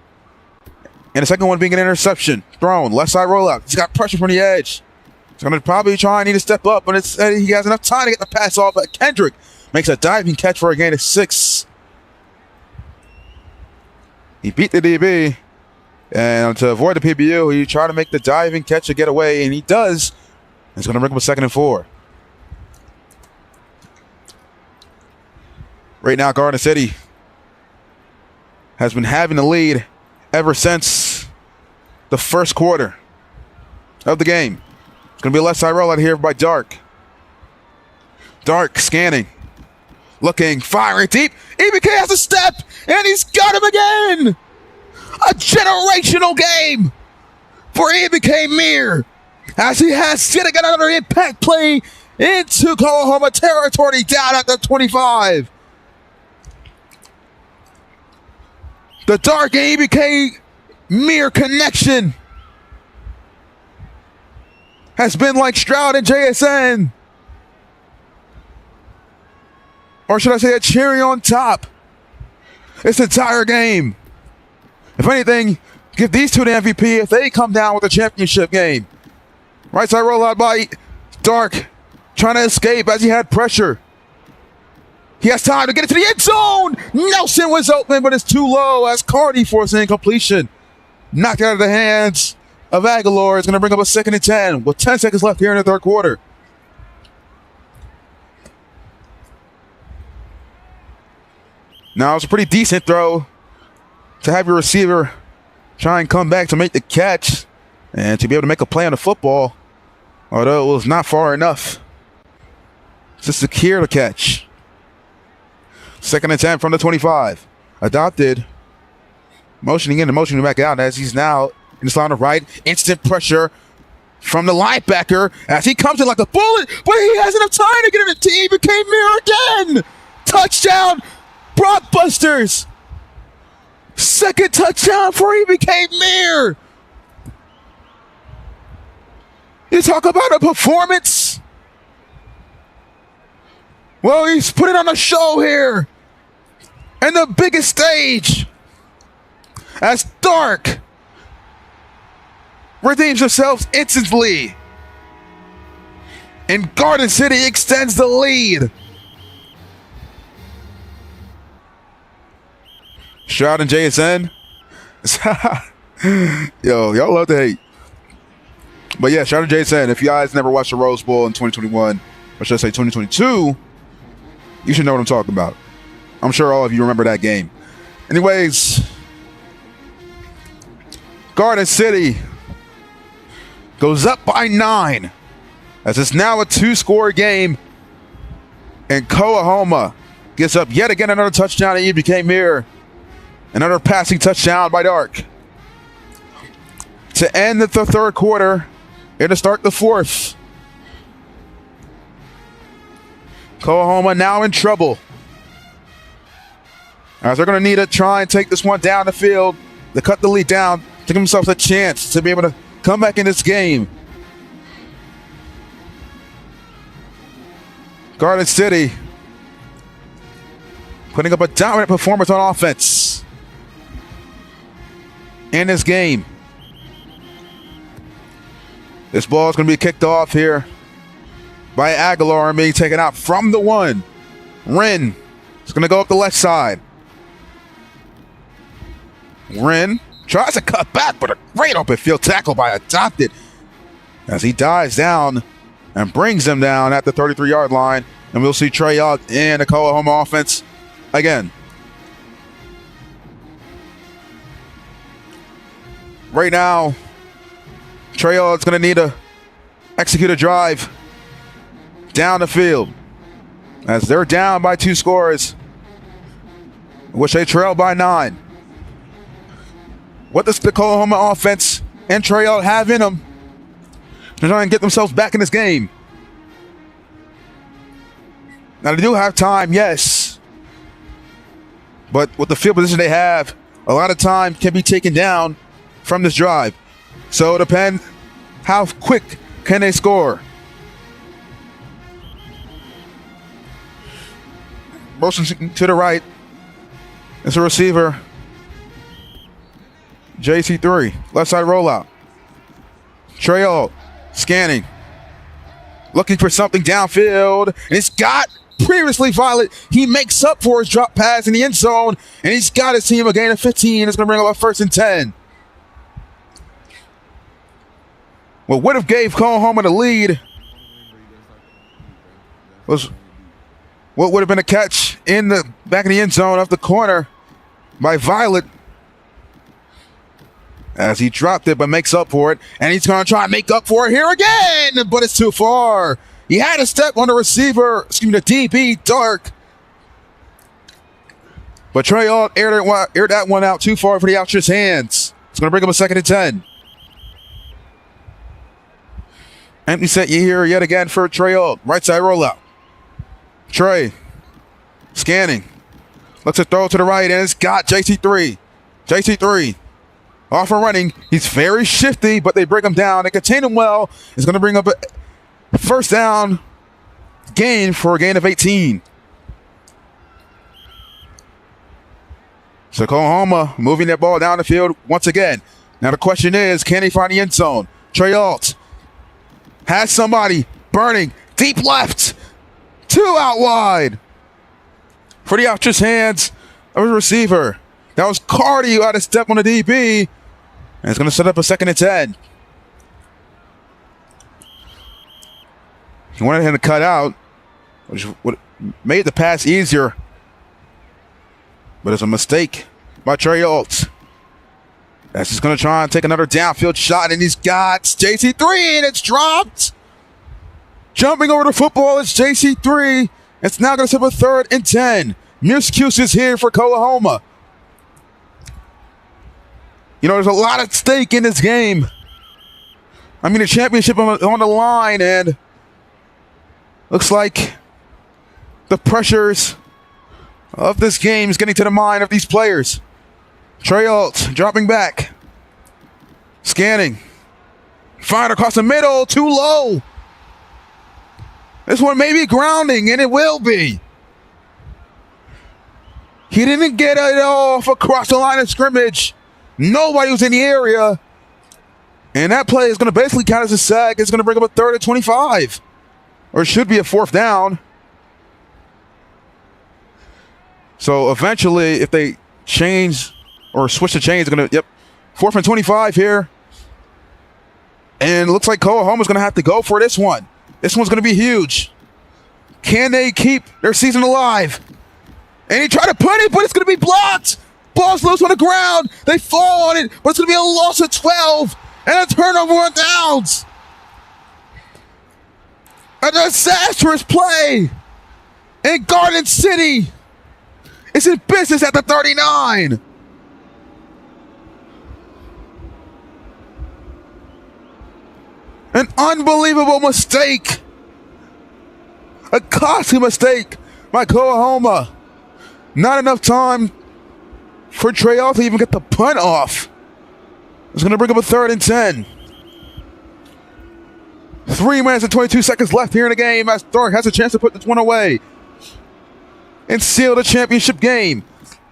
and the second one being an interception thrown. Left side rollout. He's got pressure from the edge. He's going to probably try and need to step up, but he has enough time to get the pass off. But Kendrick makes a diving catch for a gain of 6. He beat the DB, and to avoid the PBU, he tried to make the diving catch to get away, and he does. He's going to bring up a 2nd and 4. Right now, Garden City has been having the lead ever since the first quarter of the game. It's going to be a left side rollout here by Dark. Dark scanning, looking, firing deep. EBK has a step, and he's got him again. A generational game for EBK Mir, as he has yet again another impact play into Coahoma territory down at the 25. The Dark EBK Mir connection has been like Stroud and JSN. Or should I say a cherry on top this entire game. If anything, give these two the MVP if they come down with a championship game. Right side rollout by Dark, trying to escape as he had pressure. He has time to get it to the end zone. Nelson was open, but it's too low as Cardi forcing incompletion. Knocked out of the hands of Aguilar. Is going to bring up a 2nd and 10 with 10 seconds left here in the third quarter. Now, it's a pretty decent throw to have your receiver try and come back to make the catch and to be able to make a play on the football, although it was not far enough to secure the catch. 2nd and 10 from the 25. Adopted. Motioning in and motioning back out as he's now in the line of right. Instant pressure from the linebacker as he comes in like a bullet, but he has enough time to get it to EBK Mir again. Touchdown, Blockbusters. 2nd touchdown for EBK Mir. You talk about a performance. Well, he's putting on a show here. And the biggest stage. As Dark redeems themselves instantly. And Garden City extends the lead. Stroud and JSN. Yo, y'all love to hate. But yeah, Stroud and JSN, if you guys never watched the Rose Bowl in 2021, or should I say 2022, you should know what I'm talking about. I'm sure all of you remember that game. Anyways, Garden City goes up by 9 as it's now a 2-score game, and Coahoma gets up yet again another touchdown to EBK Mir. Another passing touchdown by Dark to end the third quarter and to start the fourth. Coahoma now in trouble, as they're going to need to try and take this one down the field to cut the lead down to give themselves a chance to be able to come back in this game. Garden City putting up a dominant performance on offense in this game. This ball is going to be kicked off here by Aguilar and being taken out from the 1. Wren It's going to go up the left side. Wren tries to cut back, but a great open field tackle by Adopted as he dives down and brings him down at the 33-yard line. And we'll see Trey Yacht in the Coahoma offense again. Right now, Trey Yacht's going to need to execute a drive down the field as they're down by 2 scores, which they trail by 9. What does the Coahoma offense and Trey Yacht have in them to try and get themselves back in this game? Now, they do have time, yes. But with the field position they have, a lot of time can be taken down from this drive. So it depends how quick can they score. Motion to the right. It's a receiver. JC3, left side rollout. Trey Yacht scanning. Looking for something downfield. And it's got previously Violet. He makes up for his drop pass in the end zone. And he's got his team a gain of 15. It's going to bring up a 1st and 10. What would have gave Coahoma the lead was what would have been a catch in the back of the end zone off the corner by Violet as he dropped it but makes up for it. And he's going to try and make up for it here again, but it's too far. He had a step on the receiver, the DB, Dark. But Trey Yacht aired that one out too far for the outstretched hands. It's going to bring up a 2nd and 10. Empty set here yet again for Trey Yacht. Right side rollout. Trey scanning. Looks to throw to the right, and it's got JC3. JC3 off and running. He's very shifty, but they break him down. They contain him well. It's going to bring up a 1st down gain for a gain of 18. So Coahoma moving that ball down the field once again. Now the question is, can he find the end zone? Trey Yacht has somebody burning deep left. 2 out wide for the outstretched hands of his receiver. That was Cardi who had a step on the DB. And it's going to set up a 2nd and 10. He wanted him to cut out, which would made the pass easier. But it's a mistake by Trey Yacht. That's just going to try and take another downfield shot, and he's got JC3, and it's dropped. Jumping over the football, it's JC3. It's now going to set up a 3rd and 10. Miscuse is here for Coahoma. You know, there's a lot at stake in this game. I mean, the championship on the line, and looks like the pressures of this game is getting to the mind of these players. Trey Yacht dropping back. Scanning. Fired across the middle, too low. This one may be grounding, and it will be. He didn't get it off across the line of scrimmage. Nobody was in the area. And that play is going to basically count as a sack. It's going to bring up a 3rd and 25. Or it should be a 4th down. So eventually, if they change or switch the chains, it's going to, 4th and 25 here. And it looks like Coahoma's going to have to go for this one. This one's going to be huge. Can they keep their season alive? And he tried to put it, but it's going to be blocked. Ball's loose on the ground. They fall on it, but it's going to be a loss of 12 and a turnover on downs. A disastrous play. And Garden City is in business at the 39. An unbelievable mistake. A costly mistake by Coahoma. Not enough time for Trey Yacht to even get the punt off. It's going to bring up a 3rd and 10. 3 minutes and 22 seconds left here in the game as Dark has a chance to put this one away and seal the championship game.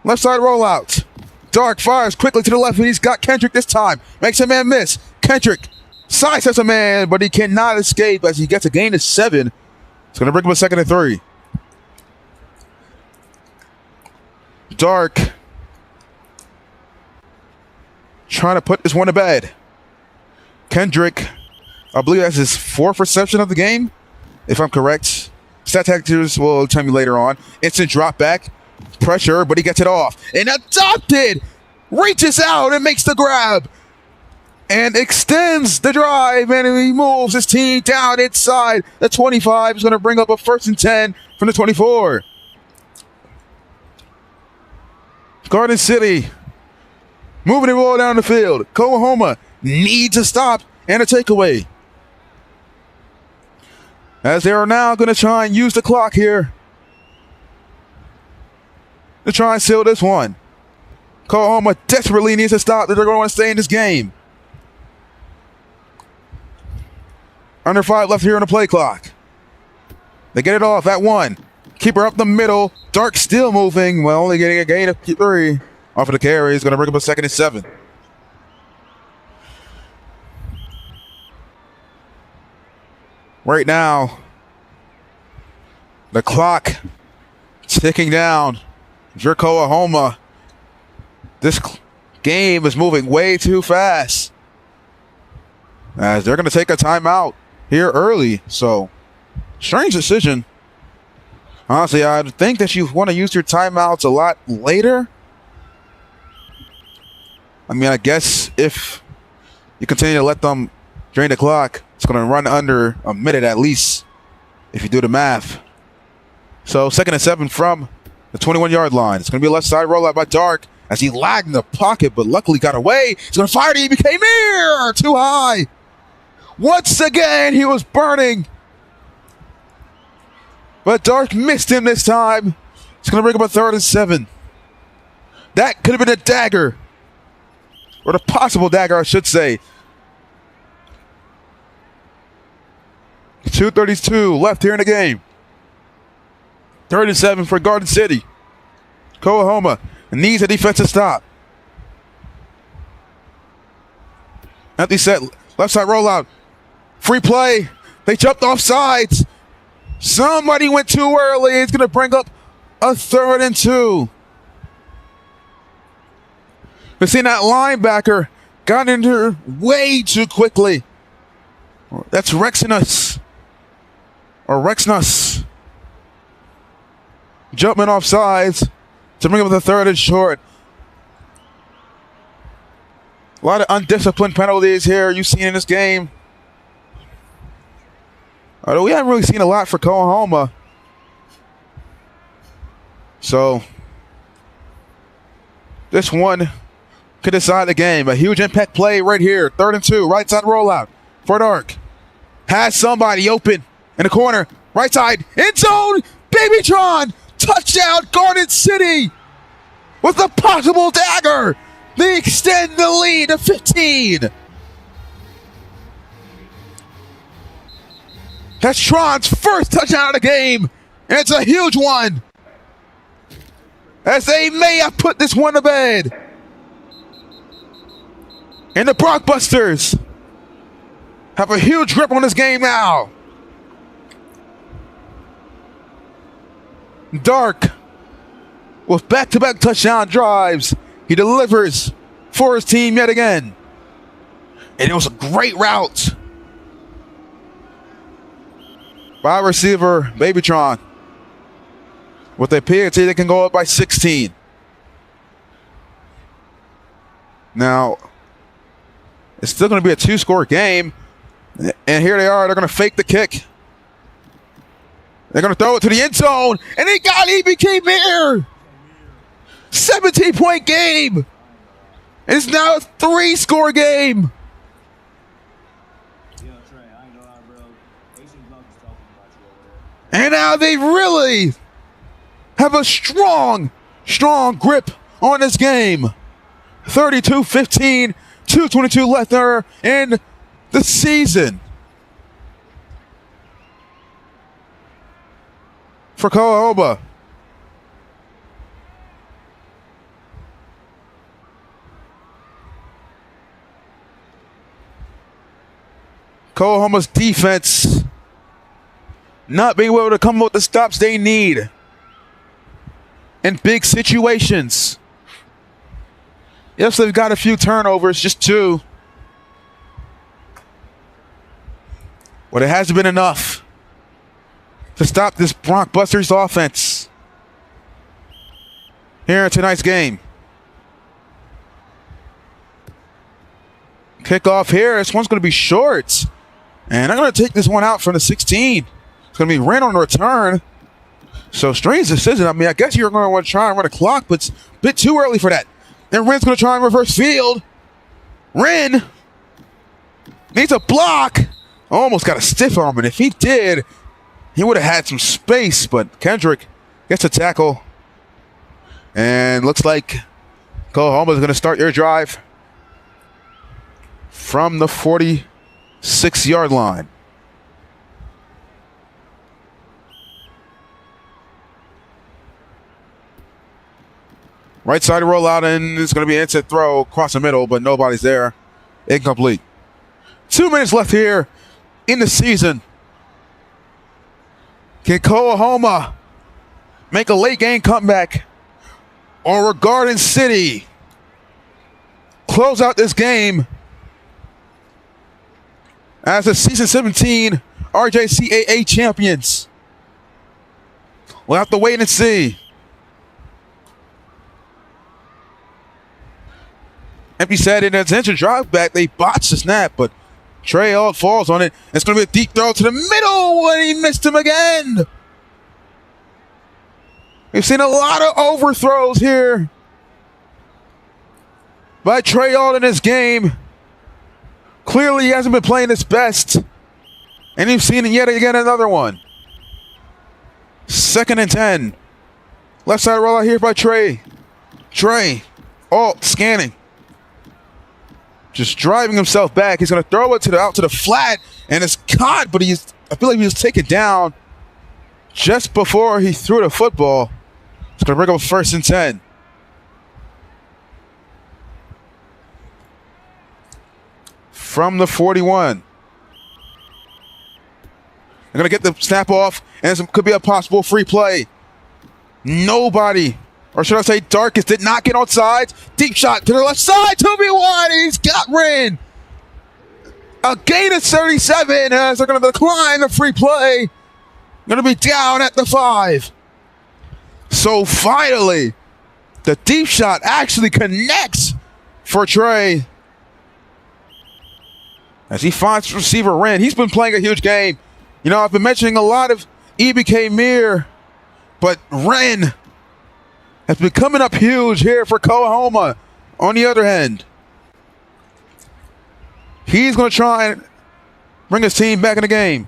Left side rollout. Dark fires quickly to the left, and he's got Kendrick this time. Makes a man miss. Kendrick sidesteps a man, but he cannot escape as he gets a gain of 7. It's going to bring him a 2nd and 3. Dark trying to put this one to bed. Kendrick, I believe that's his 4th reception of the game, if I'm correct. Stat tactors will tell me later on. Instant drop back. Pressure, but he gets it off. And Adopted reaches out and makes the grab. And extends the drive, and he moves his team down inside the 25. He's going to bring up a 1st and 10 from the 24. Garden City moving the ball down the field. Coahoma needs a stop and a takeaway, as they are now going to try and use the clock here to try and seal this one. Coahoma desperately needs a stop that they're going to want to stay in this game. Under 5 left here on the play clock. They get it off at 1. Keeper up the middle. Dark still moving. Well, only getting a gain of 3 off of the carry. He's going to bring up a 2nd and 7. Right now, the clock ticking down. For Coahoma, this game is moving way too fast, as they're going to take a timeout here early. So, strange decision. Honestly, I think that you want to use your timeouts a lot later. I mean, I guess if you continue to let them drain the clock, it's going to run under a minute at least, if you do the math. So, 2nd and 7 from the 21-yard line. It's going to be a left side rollout by Dark, as he lagged in the pocket, but luckily got away. He's going to fire to became here. Too high. Once again, he was burning, but Dark missed him this time. It's going to bring up a 3rd and 7. That could have been a dagger, or the possible dagger, I should say. 2:32 left here in the game. 3rd and 7 for Garden City. Coahoma needs a defensive stop. Empty set, left side rollout. Free play. They jumped off sides. Somebody went too early. It's going to bring up a 3rd and 2. We've seen that linebacker got in there way too quickly. That's Rexinus. Or Rexnus. Jumping off sides to bring up the 3rd and short. A lot of undisciplined penalties here you've seen in this game. Although we haven't really seen a lot for Coahoma. So, this one could decide the game. A huge impact play right here. 3rd and 2. Right side rollout for Dark. Has somebody open in the corner. Right side. End zone. Babytron. Touchdown. Garden City. With a possible dagger. They extend the lead to 15. That's Tron's first touchdown of the game, and it's a huge one, as they may have put this one to bed. And the Brockbusters have a huge grip on this game now. Dark, with back-to-back touchdown drives, he delivers for his team yet again. And it was a great route by receiver Babytron. With a PAT, they can go up by 16. Now, it's still going to be a 2-score game. And here they are. They're going to fake the kick. They're going to throw it to the end zone. And he became here. 17-point game. It's now a 3-score game. And now they really have a strong grip on this game. 32-15, 2:22 left there in the season. For Coahoma. Coahoma's defense not being able to come up with the stops they need. in big situations. Yes, they've got a few turnovers, just 2. But it hasn't been enough to stop this Broncbusters offense here in tonight's game. Kickoff here. This one's going to be short. And I'm going to take this one out from the 16. It's going to be Wren on the return. So strange decision. I mean, I guess you're going to want to try and run a clock, but it's a bit too early for that. And Wren's going to try and reverse field. Wren needs a block. Almost got a stiff arm, and if he did, he would have had some space, but Kendrick gets a tackle. And looks like Coahoma is going to start your drive from the 46-yard line. Right side rollout, and it's going to be an inside throw across the middle, but nobody's there. Incomplete. 2 minutes left here in the season. Can Coahoma make a late game comeback, or will Garden City close out this game as the Season 17 RJCAA champions? We'll have to wait and see. Empty set in attention, drive back. They botched the snap, but Trey Alt falls on it. It's going to be a deep throw to the middle, and he missed him again. We've seen a lot of overthrows here by Trey Alt in this game. Clearly, he hasn't been playing his best. And you've seen yet again another one. 2nd and 10. Left side rollout here by Trey. Trey Alt scanning. Just driving himself back. He's going to throw it out to the flat, and it's caught, but I feel like he was taken down just before he threw the football. It's going to bring up 1st and 10. From the 41. They're going to get the snap off, and it could be a possible free play. Nobody, or should I say Darkest, did not get on sides. Deep shot to the left side, 2v1. He's got Wren. A gain of 37 as they're going to decline the free play. Going to be down at the 5. So finally, the deep shot actually connects for Trey as he finds receiver Wren. He's been playing a huge game. You know, I've been mentioning a lot of EBK Mir, but Wren has been coming up huge here for Coahoma. On the other hand, he's going to try and bring his team back in the game.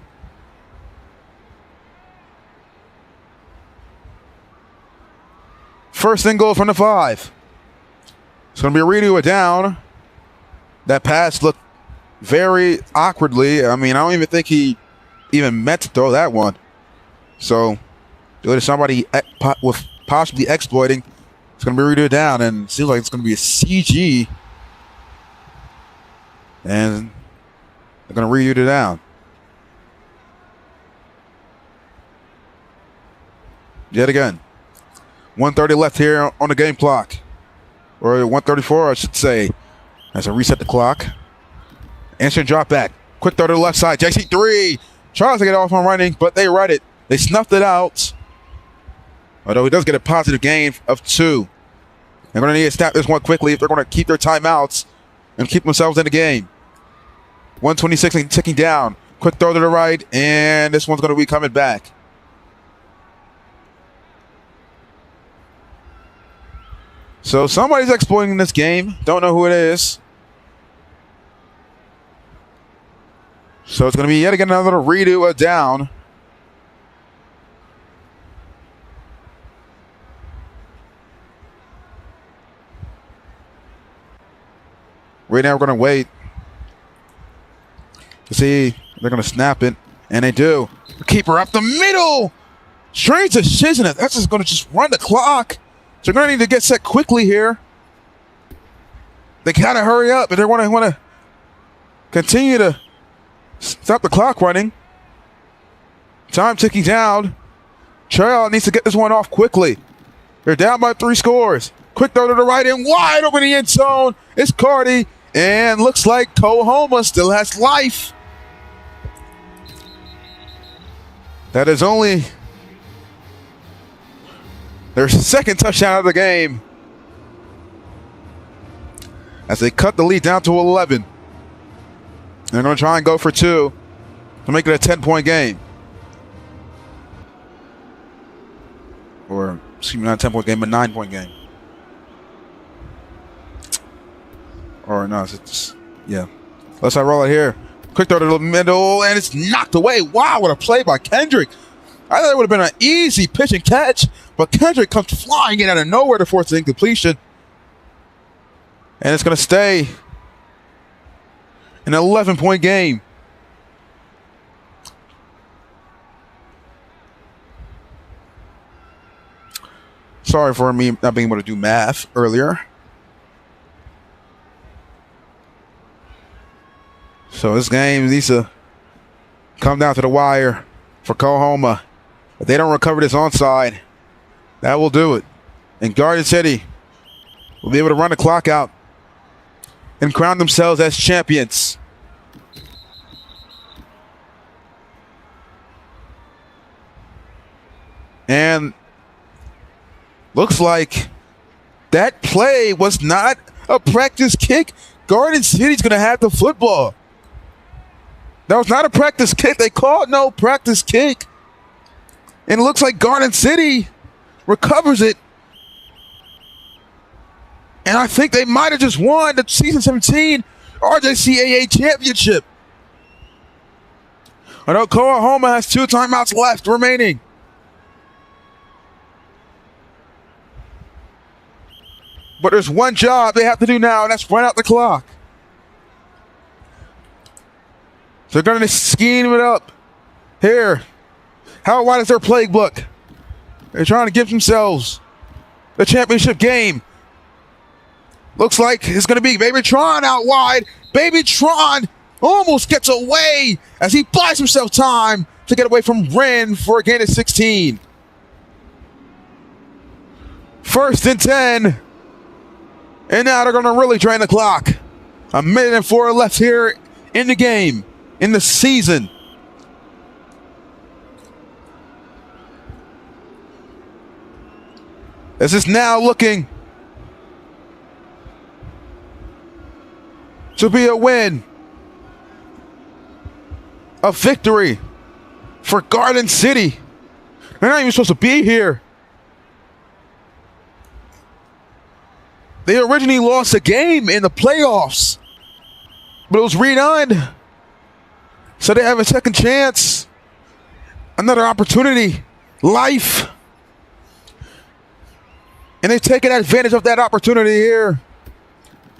First and goal from the 5. It's going to be a redo, a down. That pass looked very awkwardly. I mean, I don't even think he even meant to throw that one. So, due to somebody with possibly exploiting, it's going to be redo down, and it seems like it's going to be a CG. And they're going to redo it down. Yet again. 1:30 left here on the game clock. Or 1:34, I should say. As I reset the clock. Instant drop back. Quick throw to the left side. JC3 tries to get off on running, but they read it. They snuffed it out. Although he does get a positive gain of 2. They're going to need to snap this one quickly if they're going to keep their timeouts and keep themselves in the game. 1:26 and ticking down. Quick throw to the right, and this one's going to be coming back. So somebody's exploiting this game. Don't know who it is. So it's going to be yet again another redo, a down. Right now we're going to wait to see. They're going to snap it, and they do. The keeper up the middle. Strange decision. That's just going to just run the clock. So they're going to need to get set quickly here. They got to hurry up, but they want to continue to stop the clock running. Time ticking down. Trey needs to get this one off quickly. They're down by 3 scores. Quick throw to the right and wide open the end zone. It's Cardi. And looks like Coahoma still has life. That is only their second touchdown of the game, as they cut the lead down to 11. They're going to try and go for 2 to make it a 10-point game. Or, excuse me, not a 10-point game, but 9-point game. Or no, it's yeah. Let's roll it here. Quick throw to the middle, and it's knocked away. Wow, what a play by Kendrick. I thought it would have been an easy pitch and catch, but Kendrick comes flying in out of nowhere to force the incompletion. And it's going to stay an 11-point game. Sorry for me not being able to do math earlier. So this game needs to come down to the wire for Coahoma. If they don't recover this onside, that will do it. And Garden City will be able to run the clock out and crown themselves as champions. And looks like that play was not a practice kick. Garden City's going to have the football. That was not a practice kick. They called no practice kick. And it looks like Garden City recovers it. And I think they might have just won the Season 17 RJCAA championship. I know Coahoma has 2 timeouts left remaining. But there's one job they have to do now, and that's run out the clock. They're going to scheme it up here. How wide is their playbook? They're trying to give themselves the championship game. Looks like it's going to be Baby Tron out wide. Baby Tron almost gets away as he buys himself time to get away from Wren for a gain of 16. 1st and 10. And now they're going to really drain the clock. 1:04 left here in the game, in the season. This is now looking to be a win, a victory for Garden City. They're not even supposed to be here. They originally lost a game in the playoffs, but it was redone. So they have a second chance, another opportunity, life. And they've taken advantage of that opportunity here.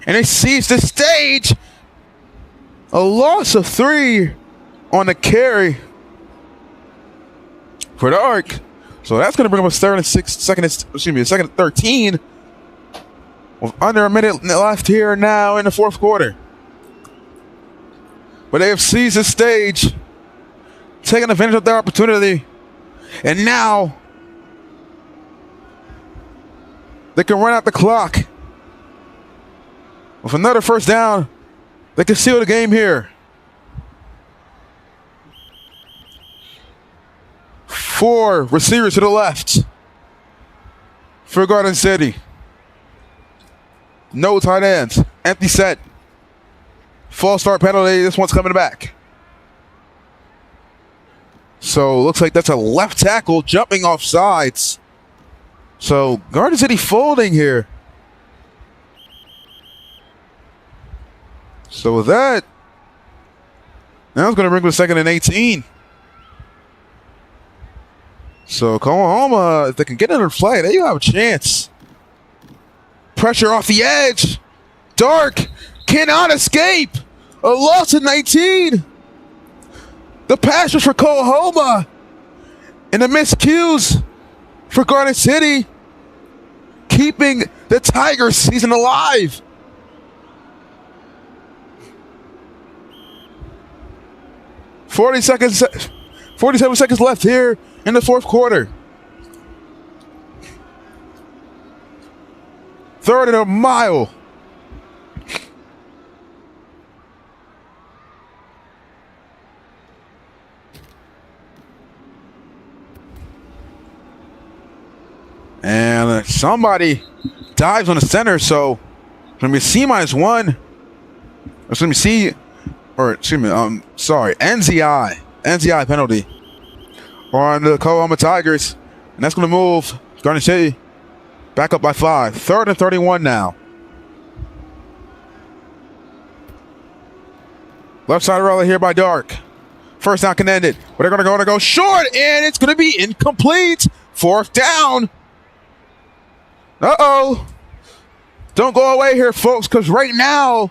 And they seized the stage. A loss of 3 on the carry for the Arc. So that's going to bring them a second and 13. With under a minute left here now in the 4th quarter. But they have seized the stage, taken advantage of their opportunity, and now they can run out the clock. With another first down, they can seal the game here. 4 receivers to the left for Garden City. No tight ends. Empty set. False start penalty. This one's coming back. So looks like that's a left tackle jumping off sides. So Garden City folding here. So with that, now it's going to bring the 2nd and 18. So Oklahoma, if they can get another play, they have a chance. Pressure off the edge. Dark cannot escape. A loss of 19. The pass was for Coahoma. And the miscues for Garden City. Keeping the Tigers season alive. .47 seconds left here in the 4th quarter. Third and a mile. And somebody dives on the center, so it's going to be C-1. It's going to be C, or excuse me, sorry, NZI penalty on the Coahoma Tigers. And that's going to move Garden City back up by 5. 3rd and 31 now. Left side roller here by Dark. First down contended. But they're going to go short, and it's going to be incomplete. 4th down. Uh-oh. Don't go away here, folks, because right now,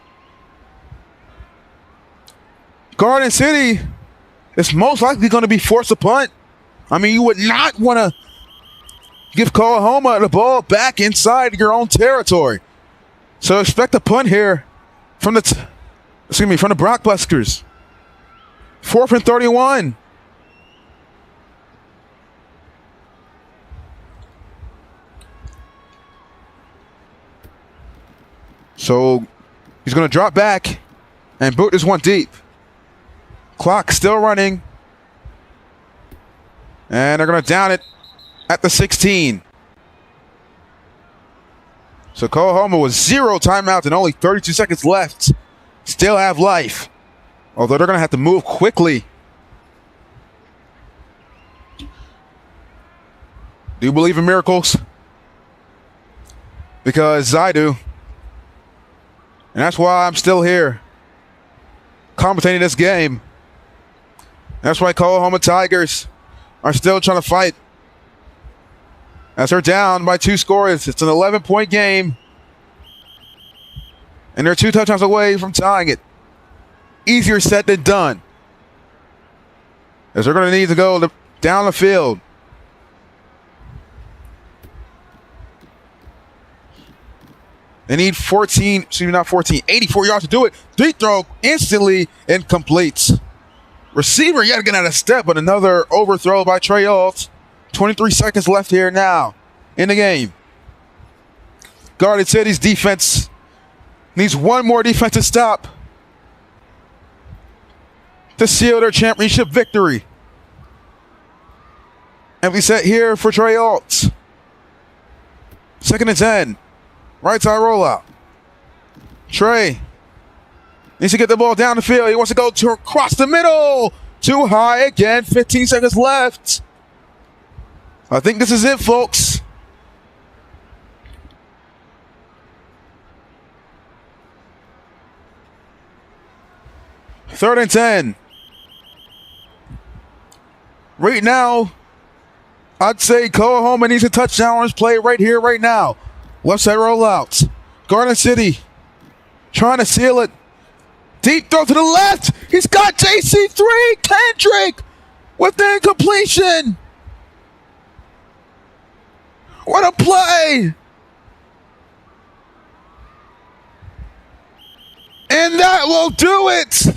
Garden City is most likely going to be forced to punt. I mean, you would not want to give Coahoma the ball back inside your own territory. So expect a punt here from the Blockbusters. 4th and 31. So he's going to drop back and boot this one deep. Clock still running. And they're going to down it at the 16. So Coahoma with 0 timeouts and only 32 seconds left. Still have life. Although they're going to have to move quickly. Do you believe in miracles? Because I do. And that's why I'm still here, commentating this game. That's why Coahoma Tigers are still trying to fight. As they're down by 2 scores. It's an 11-point game. And they're 2 touchdowns away from tying it. Easier said than done. As they're going to need to go down the field. They need 84 yards to do it. Deep throw instantly incomplete. Receiver yet again out of step, but another overthrow by Trey Alt. 23 seconds left here now in the game. Garden City's defense needs one more defensive stop to seal their championship victory. And we set here for Trey Alt. 2nd and 10. Right side rollout. Trey needs to get the ball down the field. He wants to go across the middle. Too high again. 15 seconds left. I think this is it, folks. Third and 10. Right now, I'd say Coahoma needs a touchdown on his play right here, right now. Left side rollout. Garden City trying to seal it. Deep throw to the left. He's got JC3. Kendrick with the incompletion. What a play. And that will do it.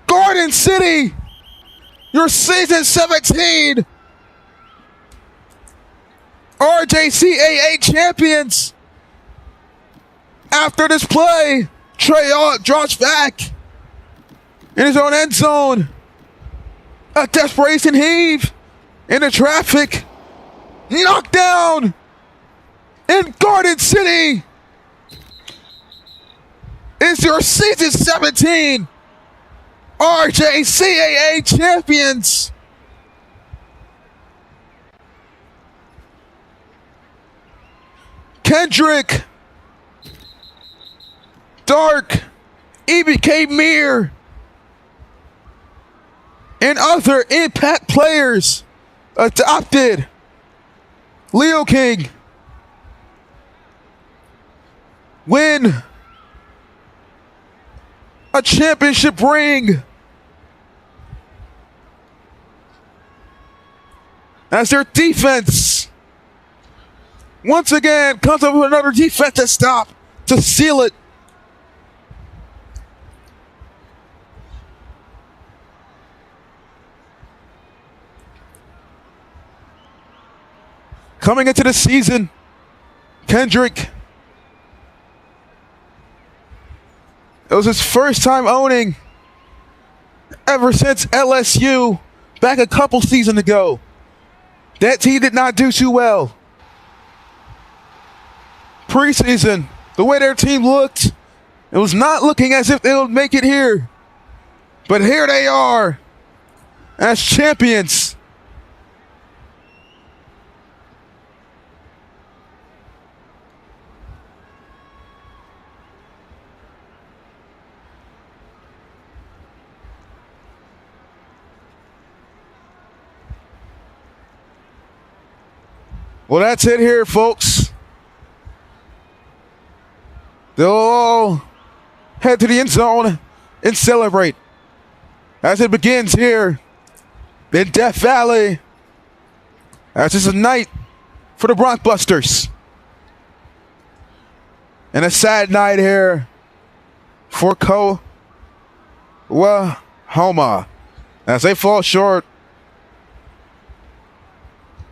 Garden City, your season 17 RJCAA champions. After this play, Trey Alt drops back in his own end zone. A desperation heave into traffic. Knockdown in Garden City is your season 17 RJCAA champions. Kendrick, Dark, EBK Mir, and other impact players adopted. Leo King win a championship ring as their defense once again comes up with another defensive stop to seal it. Coming into the season, Kendrick It was his first time owning ever since LSU back a couple seasons ago. That team did not do too well. Preseason, the way their team looked, it was not looking as if they would make it here. But here they are as champions. Well, that's it here, folks. They'll all head to the end zone and celebrate as it begins here in Death Valley. As this is a night for the Broncbusters. And a sad night here for Coahoma as they fall short,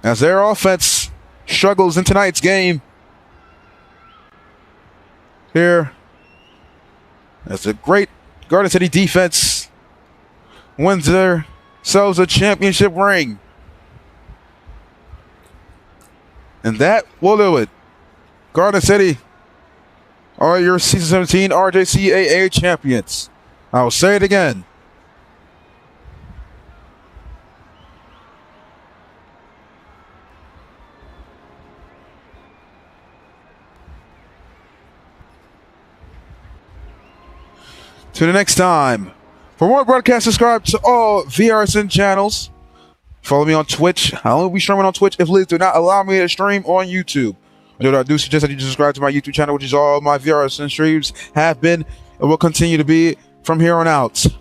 as their offense struggles in tonight's game. Here, as a great Garden City defense wins themselves a championship ring. And that will do it. Garden City are your Season 17 RJCAA champions. I will say it again. To the next time. For more broadcasts, subscribe to all VRSN channels. Follow me on Twitch. I'll only be streaming on Twitch if leagues do not allow me to stream on YouTube. I do suggest that you subscribe to my YouTube channel, which is all my VRSN streams have been and will continue to be from here on out. If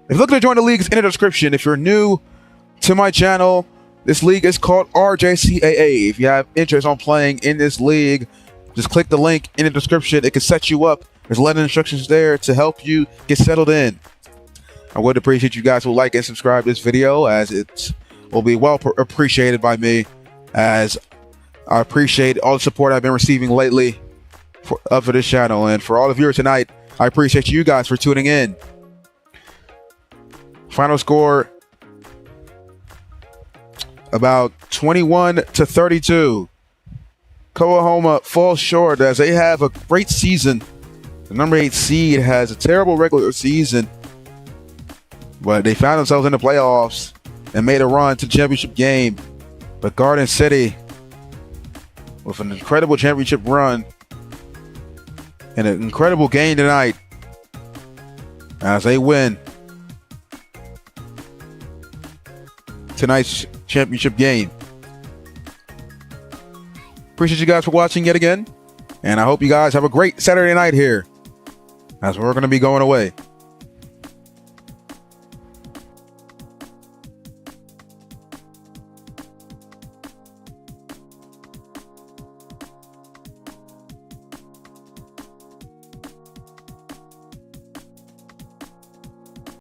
you're looking to join the league, it's in the description. If you're new to my channel, this league is called RJCAA. If you have interest on playing in this league, just click the link in the description. It can set you up. There's a lot of instructions there to help you get settled in. I would appreciate you guys who like and subscribe this video, as it will be well appreciated by me, as I appreciate all the support I've been receiving lately for this channel. And for all of you tonight, I appreciate you guys for tuning in. Final score about 21-32. Coahoma falls short as they have a great season. The number 8 seed has a terrible regular season, but they found themselves in the playoffs and made a run to the championship game. But Garden City, with an incredible championship run and an incredible game tonight, as they win tonight's championship game. Appreciate you guys for watching yet again, and I hope you guys have a great Saturday night here, as we're going to be going away.